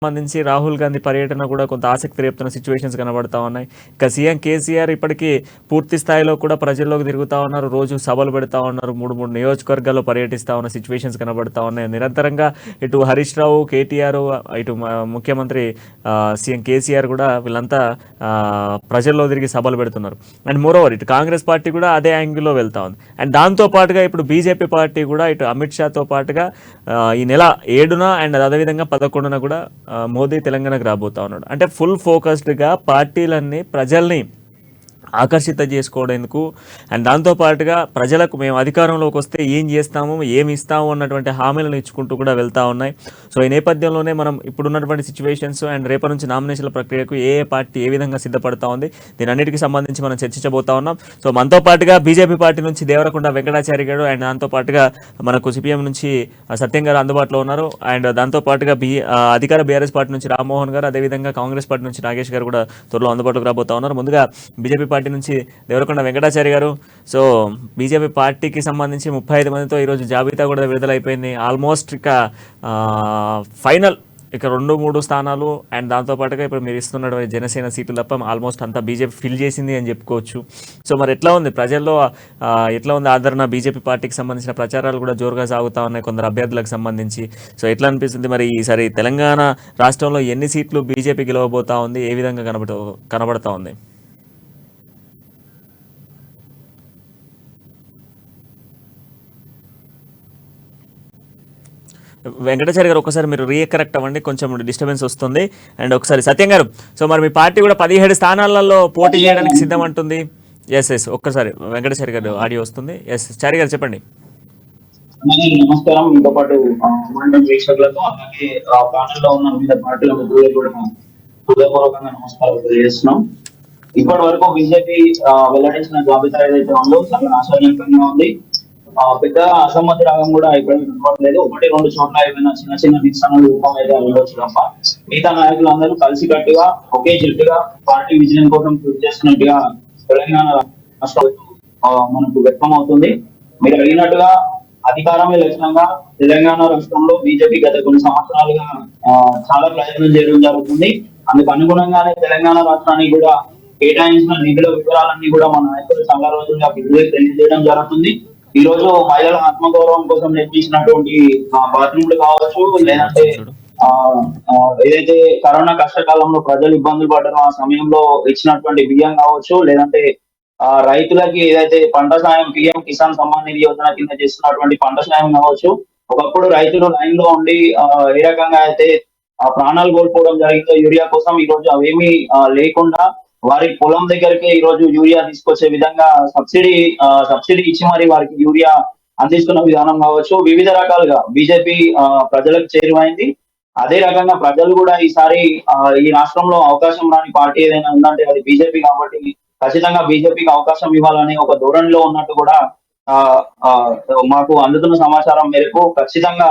సంబంధించి రాహుల్ గాంధీ పర్యటన కూడా కొంత ఆసక్తి రేపుతున్న సిచ్యువేషన్స్ కనబడతా ఉన్నాయి. ఇక సీఎం కేసీఆర్ ఇప్పటికీ పూర్తి స్థాయిలో కూడా ప్రజల్లోకి తిరుగుతూ ఉన్నారు, రోజు సభలు పెడతా ఉన్నారు, మూడు నియోజకవర్గాల్లో పర్యటిస్తూ ఉన్న సిచ్యువేషన్స్ కనబడతా ఉన్నాయి. నిరంతరంగా ఇటు హరీష్ రావు, కేటీఆర్, ఇటు ముఖ్యమంత్రి సీఎం కేసీఆర్ కూడా వీళ్ళంతా ప్రజల్లో తిరిగి సభలు పెడుతున్నారు. అండ్ మోరోవర్ ఇటు కాంగ్రెస్ పార్టీ కూడా అదే యాంగిల్లో వెళ్తా ఉంది. అండ్ దాంతో పాటుగా ఇప్పుడు బీజేపీ పార్టీ కూడా ఇటు అమిత్ షాతో పాటుగా ఈ నెల 7న అండ్ అదేవిధంగా 11న కూడా మోదీ తెలంగాణకు రాబోతా ఉన్నాడు. అంటే ఫుల్ ఫోకస్డ్గా పార్టీలన్నీ ప్రజల్ని ఆకర్షిత చేసుకోవడానికి అండ్ దాంతోపాటుగా ప్రజలకు మేము అధికారంలోకి వస్తే ఏం చేస్తాము, ఏమి ఇస్తాము అన్నటువంటి హామీలను ఇచ్చుకుంటూ కూడా వెళ్తూ ఉన్నాయి. సో ఈ నేపథ్యంలోనే మనం ఇప్పుడున్నటువంటి సిచ్యువేషన్స్ అండ్ రేపటి నుంచి నామినేషన్ల ప్రక్రియకు ఏ పార్టీ ఏ విధంగా సిద్ధపడతా ఉంది, దీని అన్నిటికీ సంబంధించి మనం చర్చించబోతా ఉన్నాం. సో మనతో పాటుగా బీజేపీ పార్టీ నుంచి దేవరకొండ వెంకటాచారి గారు అండ్ దాంతోపాటుగా మనకు సిపిఎం నుంచి సత్యం గారు అందుబాటులో ఉన్నారు. అండ్ దాంతోపాటుగా అధికార బీఆర్ఎస్ పార్టీ నుంచి రామ్మోహన్ గారు, అదేవిధంగా కాంగ్రెస్ పార్టీ నుంచి నాగేష్ గారు కూడా త్వరలో అందుబాటులోకి రాబోతా ఉన్నారు. ముందుగా బీజేపీ పార్టీ నుంచి దేవరకొండ వెంకటాచారి గారు, సో బీజేపీ పార్టీకి సంబంధించి 35 మందితో ఈరోజు జాబితా కూడా విడుదలైపోయింది. ఆల్మోస్ట్ ఇక ఫైనల్ ఇక 2-3 స్థానాలు అండ్ దాంతోపాటుగా ఇప్పుడు మీరు ఇస్తున్నటువంటి జనసేన సీట్లు తప్ప ఆల్మోస్ట్ అంతా బీజేపీ ఫిల్ చేసింది అని చెప్పుకోవచ్చు. సో మరి ఎట్లా ఉంది ప్రజల్లో, ఎట్లా ఉంది ఆదరణ? బీజేపీ పార్టీకి సంబంధించిన ప్రచారాలు కూడా జోరుగా సాగుతూ ఉన్నాయి కొందరు అభ్యర్థులకు సంబంధించి. సో ఎట్లా అనిపిస్తుంది మరి ఈసారి తెలంగాణ రాష్ట్రంలో ఎన్ని సీట్లు బీజేపీ గెలవబోతా ఉంది, ఏ విధంగా కనబడతా ఉంది? వెంకటాచారి గారు ఒకసారి మీరు రీకరెక్ట్ అవ్వండి, కొంచెం డిస్టర్బెన్స్ వస్తుంది. అండ్ ఒకసారి సత్యం గారు, సో మరి మీ పార్టీ కూడా 17 స్థానాలలో పోటీ చేయడానికి సిద్ధం అంటుంది. ఎస్ ఒక్కసారి వెంకటాచారి గారు ఆడియో వస్తుంది. ఎస్ చారి గారు చెప్పండి. నమస్కారం. మీతో పాటు వీక్షకులకు అలాగే ప్యానెల్లో ఉన్న వివిధ పార్టీల మిత్రులకు కూడా హృదయపూర్వకంగా నమస్కారం తెలియజేస్తున్నాం. ఇప్పటి వరకు బీజేపీ వెల్లడించిన జాబితా ఏదైతే ఉందో చాలా ఆశ్చర్యకరంగా ఉంది. పెద్ద అసమ్మతి రాగం కూడా ఇక్కడ కనపడలేదు. 1-2 చోట్ల ఏమైనా చిన్న చిన్న నిరసనలు రూపం అయితే ఉండొచ్చు తప్ప మిగతా నాయకులందరూ కలిసి కట్టుగా ఒకే జట్టుగా పార్టీ విజయం కోసం కృషి చేస్తున్నట్టుగా తెలంగాణ రాష్ట్రం మనకు వ్యక్తం అవుతుంది. మీరు అడిగినట్టుగా అధికారమే లక్ష్యంగా తెలంగాణ రాష్ట్రంలో బీజేపీ గత కొన్ని సంవత్సరాలుగా చాలా ప్రయత్నం చేయడం జరుగుతుంది. అందుకు అనుగుణంగానే తెలంగాణ రాష్ట్రానికి కూడా కేటాయించిన నిధుల వివరాలన్నీ కూడా మన నాయకులు చాలా రోజులుగా తెలియజేయడం జరుగుతుంది. ఈ రోజు మహిళల ఆత్మగౌరవం కోసం నిర్మించినటువంటి బాత్రూమ్లు కావచ్చు, లేదంటే ఏదైతే కరోనా కష్టకాలంలో ప్రజలు ఇబ్బందులు పడ్డారో ఆ సమయంలో ఇచ్చినటువంటి బియ్యం కావచ్చు, లేదంటే రైతులకి ఏదైతే పంట సాయం పిఎం కిసాన్ సమ్మాన్ నిధి యోజన కింద చేస్తున్నటువంటి పంట సాయం కావచ్చు. ఒకప్పుడు రైతులు లైన్ లో ఉండి ఏ రకంగా అయితే ప్రాణాలు కోల్పోవడం జరిగిందో యూరియా కోసం, ఈ రోజు అవేమీ లేకుండా వారి పొలం దగ్గరికి ఈ రోజు యూరియా తీసుకొచ్చే విధంగా సబ్సిడీ ఇచ్చి మరి వారికి యూరియా అందిస్తున్న విధానం కావచ్చు. వివిధ రకాలుగా బీజేపీ ప్రజలకు చేరువైంది. అదే రకంగా ప్రజలు కూడా ఈసారి ఈ రాష్ట్రంలో అవకాశం రాని పార్టీ ఏదైనా ఉందంటే అది బీజేపీ కాబట్టి ఖచ్చితంగా బీజేపీకి అవకాశం ఇవ్వాలనే ఒక ధోరణిలో ఉన్నట్టు కూడా మాకు అందుతున్న సమాచారం మేరకు ఖచ్చితంగా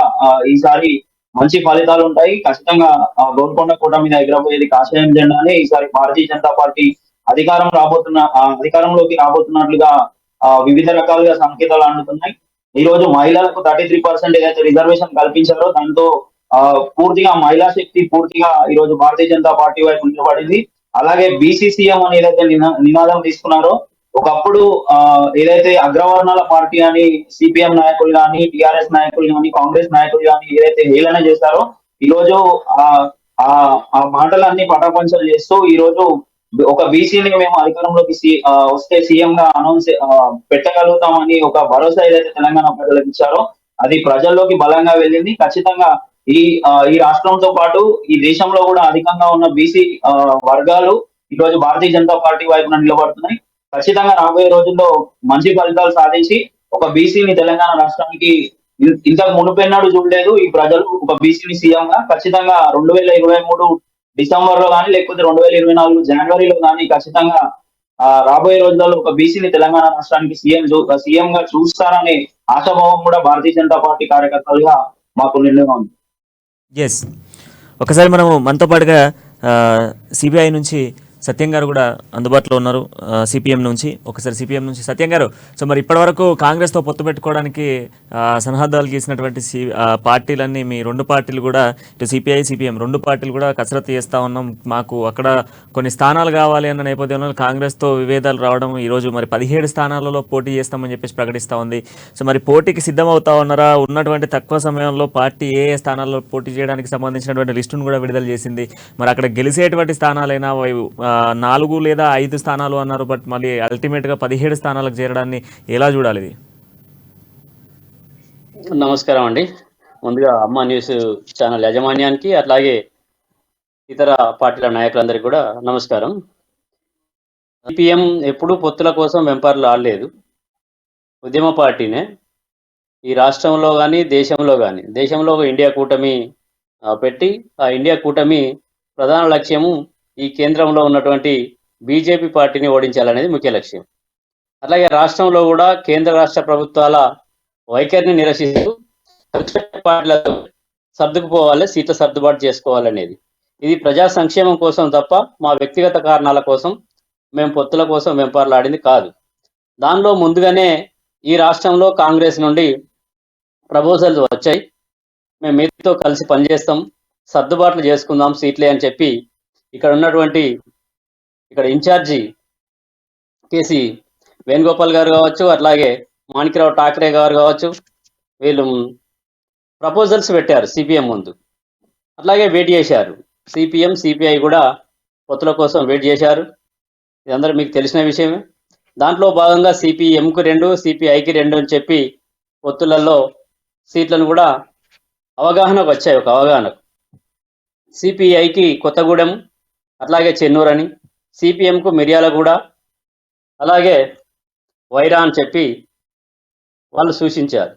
ఈసారి మంచి ఫలితాలు ఉంటాయి. ఖచ్చితంగా గోల్కొండ కూట మీద ఎగరబోయేది కాషాయం జెండానే. ఈసారి భారతీయ జనతా పార్టీ అధికారంలోకి రాబోతున్నట్లుగా వివిధ రకాలుగా సంకేతాలు అందుతున్నాయి. ఈ రోజు మహిళలకు 33% ఏదైతే రిజర్వేషన్ కల్పించారో దాంతో పూర్తిగా మహిళా శక్తి పూర్తిగా ఈ రోజు భారతీయ జనతా పార్టీ వైపు నిలబడింది. అలాగే బీసీసీఎం అని ఏదైతే నినాదం తీసుకున్నారో, ఒకప్పుడు ఏదైతే అగ్రవర్ణాల పార్టీ అని సిపిఎం నాయకులు కానీ, టిఆర్ఎస్ నాయకులు కానీ, కాంగ్రెస్ నాయకులు కానీ ఏదైతే హేళన చేశారో, ఈ రోజు ఆ మాటలన్నీ పటాపంచలు చేస్తూ ఈ రోజు ఒక బీసీని మేము అధికారంలోకి వస్తే సీఎం గా అనౌన్స్ పెట్టగలుగుతామని ఒక భరోసా ఏదైతే తెలంగాణ ప్రజలకు ఇచ్చారో అది ప్రజల్లోకి బలంగా వెళ్ళింది. ఖచ్చితంగా ఈ రాష్ట్రంతో పాటు ఈ దేశంలో కూడా అధికంగా ఉన్న బీసీ వర్గాలు ఈ రోజు భారతీయ జనతా పార్టీ వైపున నిలబడుతున్నాయి. ఖచ్చితంగా రాబోయే రోజుల్లో మంచి ఫలితాలు సాధించి ఒక బీసీని తెలంగాణ రాష్ట్రానికి ఇంతకు మునుపెన్నాడు చూడలేదు ఈ ప్రజలు ఒక బీసీని సీఎం గా. ఖచ్చితంగా 2023 డిసెంబర్ లో కానీ లేకపోతే 2024 జనవరిలో కానీ ఖచ్చితంగా రాబోయే రోజుల్లో ఒక బీసీని తెలంగాణ రాష్ట్రానికి సీఎం గా చూస్తారనే ఆశాభావం కూడా భారతీయ జనతా పార్టీ కార్యకర్తలుగా మాకు నిర్ణయం ఉంది. ఎస్ ఒకసారి మనము మనతో పాటుగా సిబిఐ నుంచి సత్యం గారు కూడా అందుబాటులో ఉన్నారు సిపిఎం నుంచి. ఒకసారి సిపిఎం నుంచి సత్యం గారు, సో మరి ఇప్పటివరకు కాంగ్రెస్తో పొత్తు పెట్టుకోవడానికి సన్నద్ధాలు గీసినటువంటి పార్టీలన్నీ, మీ రెండు పార్టీలు కూడా, ఇటు సిపిఐ సిపిఎం రెండు పార్టీలు కూడా కసరత్తు చేస్తూ ఉన్నాం, మాకు అక్కడ కొన్ని స్థానాలు కావాలి అన్న నేపథ్యంలో కాంగ్రెస్తో విభేదాలు రావడం, ఈరోజు మరి 17 స్థానాలలో పోటీ చేస్తామని చెప్పేసి ప్రకటిస్తూ ఉంది. సో మరి పోటీకి సిద్ధమవుతా ఉన్నారా? ఉన్నటువంటి తక్కువ సమయంలో పార్టీ ఏ ఏ స్థానాల్లో పోటీ చేయడానికి సంబంధించినటువంటి లిస్టును కూడా విడుదల చేసింది. మరి అక్కడ గెలిచేటువంటి స్థానాలైనా 4 లేదా 5 స్థానాలు అన్నారు, బట్ మళ్ళీ అల్టిమేట్గా 17 స్థానాలకు చేరడాన్ని ఎలా చూడాలి ఇది? నమస్కారం అండి. ముందుగా అమ్మ న్యూస్ ఛానల్ యాజమాన్యానికి, అట్లాగే ఇతర పార్టీల నాయకులందరికీ కూడా నమస్కారం. సిపిఎం ఎప్పుడూ పొత్తుల కోసం వెంపర్లు ఆడలేదు, ఉద్యమ పార్టీనే. ఈ రాష్ట్రంలో కానీ దేశంలో ఒక ఇండియా కూటమి పెట్టి, ఆ ఇండియా కూటమి ప్రధాన లక్ష్యము ఈ కేంద్రంలో ఉన్నటువంటి బీజేపీ పార్టీని ఓడించాలనేది ముఖ్య లక్ష్యం. అలాగే రాష్ట్రంలో కూడా కేంద్ర రాష్ట్ర ప్రభుత్వాల వైఖరిని నిరసిస్తూ పార్టీలతో సర్దుకుపోవాలి, సీట్ల సర్దుబాటు చేసుకోవాలనేది. ఇది ప్రజా సంక్షేమం కోసం తప్ప మా వ్యక్తిగత కారణాల కోసం మేము పొత్తుల కోసం వెంపర్లాడింది కాదు. దానిలో ముందుగానే ఈ రాష్ట్రంలో కాంగ్రెస్ నుండి ప్రపోజల్స్ వచ్చాయి. మేము మీతో కలిసి పనిచేస్తాం, సర్దుబాట్లు చేసుకుందాం సీట్లే అని చెప్పి ఇక్కడ ఇన్ఛార్జి కేసి వేణుగోపాల్ గారు కావచ్చు, అట్లాగే మాణిక్యరావు ఠాకరే గారు కావచ్చు, వీళ్ళు ప్రపోజల్స్ పెట్టారు సిపిఎం ముందు. అట్లాగే వెయిట్ చేశారు. సిపిఎం సిపిఐ కూడా పొత్తుల కోసం వెయిట్ చేశారు. ఇది అందరూ మీకు తెలిసిన విషయమే. దాంట్లో భాగంగా సిపిఎంకు 2, సిపిఐకి 2 అని చెప్పి పొత్తులలో సీట్లను కూడా అవగాహనకు వచ్చాయి. ఒక అవగాహనకు సిపిఐకి కొత్తగూడెం, అట్లాగే చెన్నూరు అని, సిపిఎంకు మిర్యాలగూడ, అలాగే వైరా అని చెప్పి వాళ్ళు సూచించారు.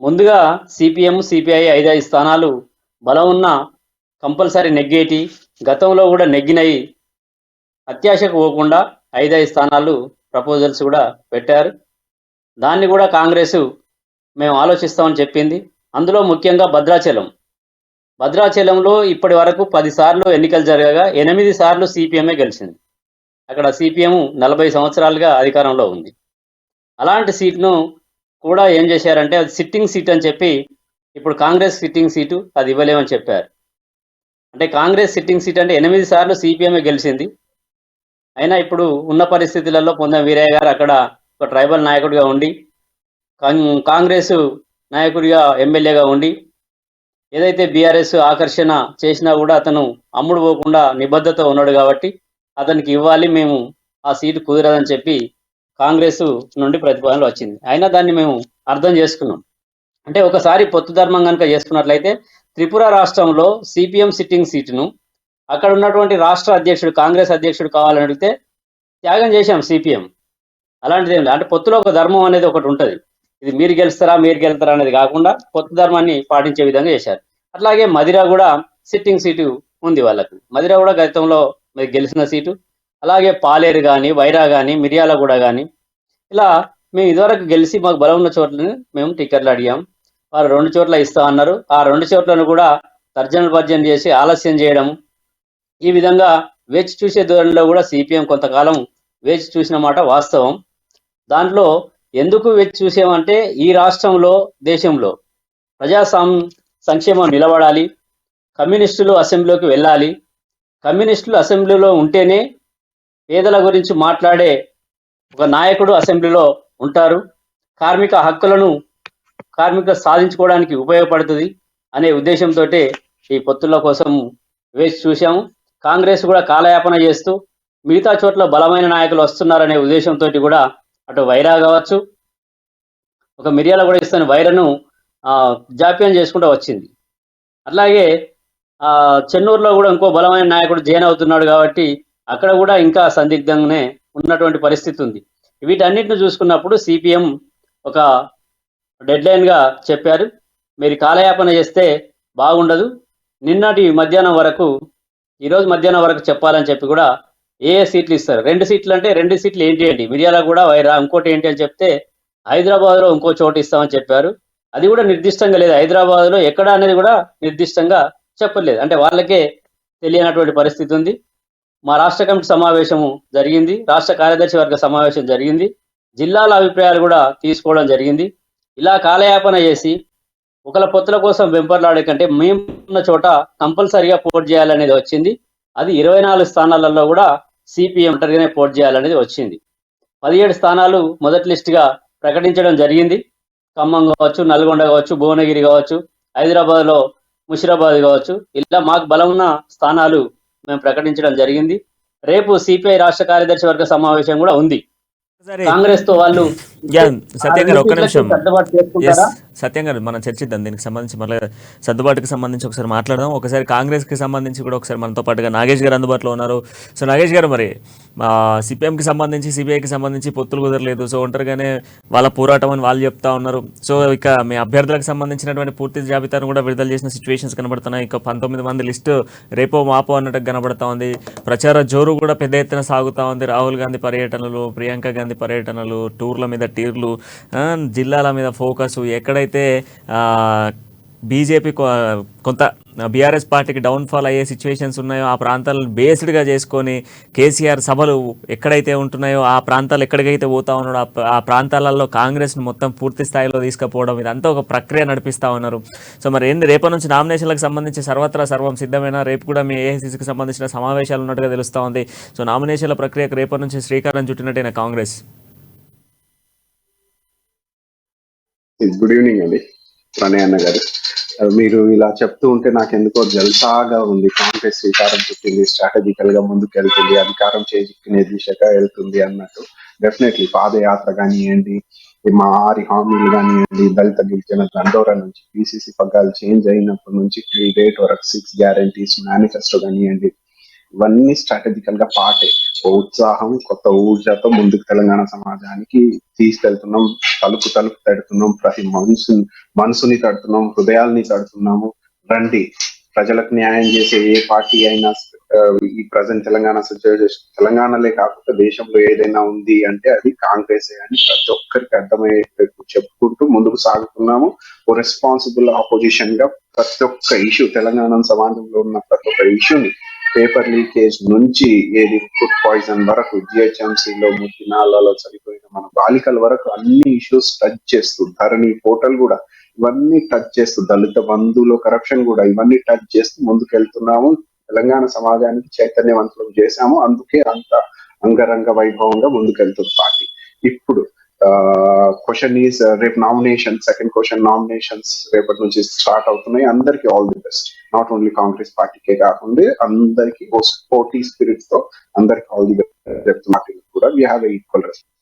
ముందుగా సిపిఎం సిపిఐ 5 స్థానాలు బలం ఉన్న కంపల్సరీ నెగ్గేటి, గతంలో కూడా నెగ్గినవి, అత్యాశకు పోకుండా 5 స్థానాలు ప్రపోజల్స్ కూడా పెట్టారు. దాన్ని కూడా కాంగ్రెస్ మేము ఆలోచిస్తామని చెప్పింది. అందులో ముఖ్యంగా భద్రాచలంలో ఇప్పటి వరకు 10 సార్లు ఎన్నికలు జరగగా 8 సార్లు సిపిఎంఏ గెలిచింది. అక్కడ సిపిఎం 40 సంవత్సరాలుగా అధికారంలో ఉంది. అలాంటి సీట్ను కూడా ఏం చేశారంటే అది సిట్టింగ్ సీట్ అని చెప్పి, ఇప్పుడు కాంగ్రెస్ సిట్టింగ్ సీటు అది ఇవ్వలేమని చెప్పారు. అంటే కాంగ్రెస్ సిట్టింగ్ సీట్ అంటే 8 సార్లు సిపిఎంఏ గెలిచింది. అయినా ఇప్పుడు ఉన్న పరిస్థితులలో పొందం వీరయ్య గారు అక్కడ ఒక ట్రైబల్ నాయకుడిగా ఉండి, కాంగ్రెస్ నాయకుడిగా ఎమ్మెల్యేగా ఉండి, ఏదైతే బీఆర్ఎస్ ఆకర్షణ చేసినా కూడా అతను అమ్ముడు పోకుండా నిబద్ధత ఉన్నాడు కాబట్టి అతనికి ఇవ్వాలి, మేము ఆ సీటు కుదరదని చెప్పి కాంగ్రెస్ నుండి ప్రతిపాదనలు వచ్చింది. అయినా దాన్ని మేము అర్థం చేసుకున్నాం. అంటే ఒకసారి పొత్తు ధర్మం కనుక చేసుకున్నట్లయితే త్రిపుర రాష్ట్రంలో సిపిఎం సిట్టింగ్ సీటును అక్కడ ఉన్నటువంటి రాష్ట్ర అధ్యక్షుడు, కాంగ్రెస్ అధ్యక్షుడు కావాలని అడిగితే త్యాగం చేశాం సిపిఎం. అలాంటిది ఏమి లేదు. అంటే పొత్తులో ఒక ధర్మం అనేది ఒకటి ఉంటుంది. ఇది మీరు గెలుస్తారా అనేది కాకుండా పొత్తు ధర్మాన్ని పాటించే విధంగా చేశారు. అట్లాగే మదిర కూడా సిట్టింగ్ సీటు ఉంది వాళ్ళకు. మదిర కూడా గతంలో గెలిచిన సీటు. అలాగే పాలేరు కానీ, వైరా కానీ, మిర్యాలగూడ కానీ, ఇలా మేము ఇదివరకు గెలిచి మాకు బలం ఉన్న చోట్లని మేము టికెట్లు అడిగాం. వారు 2 చోట్ల ఇస్తా అన్నారు. ఆ 2 చోట్లను కూడా తర్జన భర్జన చేసి ఆలస్యం చేయడం, ఈ విధంగా వేచి చూసే ధోరణిలో కూడా సిపిఎం కొంతకాలం వేచి చూసిన మాట వాస్తవం. దాంట్లో ఎందుకు వేచి చూసామంటే ఈ రాష్ట్రంలో, దేశంలో ప్రజా సంక్షేమం నిలబడాలి, కమ్యూనిస్టులు అసెంబ్లీలోకి వెళ్ళాలి, కమ్యూనిస్టులు అసెంబ్లీలో ఉంటేనే పేదల గురించి మాట్లాడే ఒక నాయకుడు అసెంబ్లీలో ఉంటారు, కార్మిక హక్కులను సాధించుకోవడానికి ఉపయోగపడుతుంది అనే ఉద్దేశంతో ఈ పొత్తుల కోసం వేచి చూసాము. కాంగ్రెస్ కూడా కాలయాపన చేస్తూ మిగతా చోట్ల బలమైన నాయకులు వస్తున్నారనే ఉద్దేశంతో కూడా అటు వైరా కావచ్చు, ఒక మిర్యాల కూడా ఇస్తాను వైరను జాప్యం చేసుకుంటూ వచ్చింది. అట్లాగే చెన్నూరులో కూడా ఇంకో బలమైన నాయకుడు జైన్ అవుతున్నాడు కాబట్టి అక్కడ కూడా ఇంకా సందిగ్ధంగానే ఉన్నటువంటి పరిస్థితి ఉంది. వీటన్నిటిని చూసుకున్నప్పుడు సిపిఎం ఒక డెడ్ లైన్గా చెప్పారు, మీరు కాలయాపన చేస్తే బాగుండదు, నిన్నటి మధ్యాహ్నం వరకు, ఈరోజు మధ్యాహ్నం వరకు చెప్పాలని చెప్పి కూడా ఏ సీట్లు ఇస్తారు. 2 సీట్లు అంటే 2 సీట్లు ఏంటి అండి, మిర్యాల కూడా వైరా, ఇంకోటి ఏంటి అని చెప్తే హైదరాబాద్లో ఇంకో చోటు ఇస్తామని చెప్పారు. అది కూడా నిర్దిష్టంగా లేదు. హైదరాబాద్లో ఎక్కడ అనేది కూడా నిర్దిష్టంగా చెప్పలేదు. అంటే వాళ్ళకే తెలియనటువంటి పరిస్థితి ఉంది. మా రాష్ట్ర కమిటీ సమావేశము జరిగింది, రాష్ట్ర కార్యదర్శి వర్గ సమావేశం జరిగింది, జిల్లాల అభిప్రాయాలు కూడా తీసుకోవడం జరిగింది. ఇలా కాలయాపన చేసి ఒకళ్ళ పొత్తుల కోసం వెంపర్లాడే కంటే మేము ఉన్న చోట కంపల్సరిగా పోటీ చేయాలనేది వచ్చింది. అది 24 స్థానాలలో కూడా సిపిఎం ఒంటరిగానే పోటీ చేయాలనేది వచ్చింది. 17 స్థానాలు మొదటి లిస్టుగా ప్రకటించడం జరిగింది. ఖమ్మం కావచ్చు, నల్గొండ కావచ్చు, భువనగిరి కావచ్చు, హైదరాబాద్లో ముషిరాబాద్ కావచ్చు, ఇలా మాకు బలం ఉన్న స్థానాలు మేము ప్రకటించడం జరిగింది. రేపు సిపిఐ రాష్ట్ర కార్యదర్శి వర్గ సమావేశం కూడా ఉంది. సరే కాంగ్రెస్ తో వాళ్ళు సత్యం గారు ఒక్క నిమిషం. సర్దుబాటు చేసుకుంటారా? సత్యం గారు మనం చర్చిద్దాం దీనికి సంబంధించి, మళ్ళీ సర్దుబాటుకి సంబంధించి ఒకసారి మాట్లాడదాం. ఒకసారి కాంగ్రెస్కి సంబంధించి కూడా ఒకసారి మనతో పాటుగా నాగేష్ గారు అందుబాటులో ఉన్నారు. సో నాగేష్ గారు, మరి సిపిఎంకి సంబంధించి సిబిఐకి సంబంధించి పొత్తులు కుదరలేదు, సో ఒంటరిగానే వాళ్ళ పోరాటం అని వాళ్ళు చెప్తా ఉన్నారు. సో ఇక మీ అభ్యర్థులకు సంబంధించినటువంటి పూర్తి జాబితాను కూడా విడుదల చేసిన సిచ్యువేషన్స్ కనబడుతున్నాయి. ఇక 19 మంది లిస్టు రేపో మాపో అన్నట్టు కనబడతా ఉంది. ప్రచార జోరు కూడా పెద్ద ఎత్తున సాగుతూ ఉంది. రాహుల్ గాంధీ పర్యటనలు, ప్రియాంక గాంధీ పర్యటనలు, టూర్ల మీద టీర్లు, జిల్లాల మీద ఫోకస్, ఎక్కడైతే బీజేపీ కొంత బీఆర్ఎస్ పార్టీకి డౌన్ఫాల్ అయ్యే సిచ్యువేషన్స్ ఉన్నాయో ఆ ప్రాంతాలను బేస్డ్గా చేసుకొని కేసీఆర్ సభలు ఎక్కడైతే ఉంటున్నాయో ఆ ప్రాంతాలు ఎక్కడికైతే పోతా ఉన్నాడో ఆ ప్రాంతాలలో కాంగ్రెస్ను మొత్తం పూర్తి స్థాయిలో తీసుకుపోవడం, ఇదంతా ఒక ప్రక్రియ నడిపిస్తూ ఉన్నారు. సో మరి ఏంది రేపటి నుంచి నామినేషన్లకు సంబంధించి సర్వత్రా సర్వం సిద్ధమైన, రేపు కూడా మీ ఏఐసీసీకి సంబంధించిన సమావేశాలు ఉన్నట్టుగా తెలుస్తూ ఉంది. సో నామినేషన్ల ప్రక్రియకు రేపటి నుంచి శ్రీకారం చుట్టినట్టేనా కాంగ్రెస్? గుడ్ ఈవినింగ్ అండి ప్రణయ్ అన్న గారు. మీరు ఇలా చెప్తూ ఉంటే నాకు ఎందుకో జల్సాగా ఉంది. కాంగ్రెస్ శ్రీకారం చుట్టింది, స్ట్రాటజికల్ గా ముందుకు వెళ్తుంది, అధికారం చేజిక్కునే దిశగా వెళ్తుంది అన్నట్టు. డెఫినెట్లీ పాదయాత్ర కానివ్వండి, మా 6 హామీలు కానివ్వండి, దళిత గిరిజన దండోరా నుంచి పిసిసి పగ్గాలు చేంజ్ అయినప్పటి నుంచి ఈ డేట్ వరకు 6 గ్యారంటీస్ మేనిఫెస్టో కానివ్వండి, ఇవన్నీ స్ట్రాటజికల్ గా పాటే. ఉత్సాహం, కొత్త ఊర్జాతో ముందుకు తెలంగాణ సమాజానికి తీసుకెళ్తున్నాం. తలుపు తడుతున్నాం, ప్రతి మనసుని తడుతున్నాం, హృదయాల్ని తడుతున్నాము. రండి, ప్రజలకు న్యాయం చేసే ఏ పార్టీ అయినా ఈ ప్రజెంట్ తెలంగాణ సిచ్యువేషన్, తెలంగాణలే కాకుండా దేశంలో ఏదైనా ఉంది అంటే అది కాంగ్రెస్ అని ప్రతి ఒక్కరికి అర్థమయ్యేటట్టు చెప్పుకుంటూ ముందుకు సాగుతున్నాము. ఓ రెస్పాన్సిబుల్ ఆపోజిషన్ గా ప్రతి ఒక్క ఇష్యూ, తెలంగాణ సమాజంలో ఉన్న ప్రతి ఒక్క ఇష్యూని, పేపర్ లీకేజ్ నుంచి ఏది ఫుడ్ పాయిజన్ వరకు, జిహెచ్ఎంసీలో ముద్దినాలలో చనిపోయిన మన బాలికల వరకు అన్ని ఇష్యూస్ టచ్ చేస్తూ, ధరణి పోర్టల్ కూడా ఇవన్నీ టచ్ చేస్తూ, దళిత బంధువులో కరప్షన్ కూడా ఇవన్నీ టచ్ చేస్తూ ముందుకు వెళ్తున్నాము. తెలంగాణ సమాజానికి చైతన్యవంతులు చేశాము. అందుకే అంత అంగరంగ వైభవంగా ముందుకెళ్తుంది పార్టీ. ఇప్పుడు క్వశ్చన్ ఈస్, రేపు నామినేషన్, సెకండ్ క్వశ్చన్, నామినేషన్స్ రేపటి నుంచి స్టార్ట్ అవుతున్నాయి. అందరికి all the best. Not only Congress పార్టీకే కాకుండా అందరికి స్పోర్టీ స్పిరిట్ తో అందరికి ఆల్ ది బెస్ట్. కూడా we have equal respect.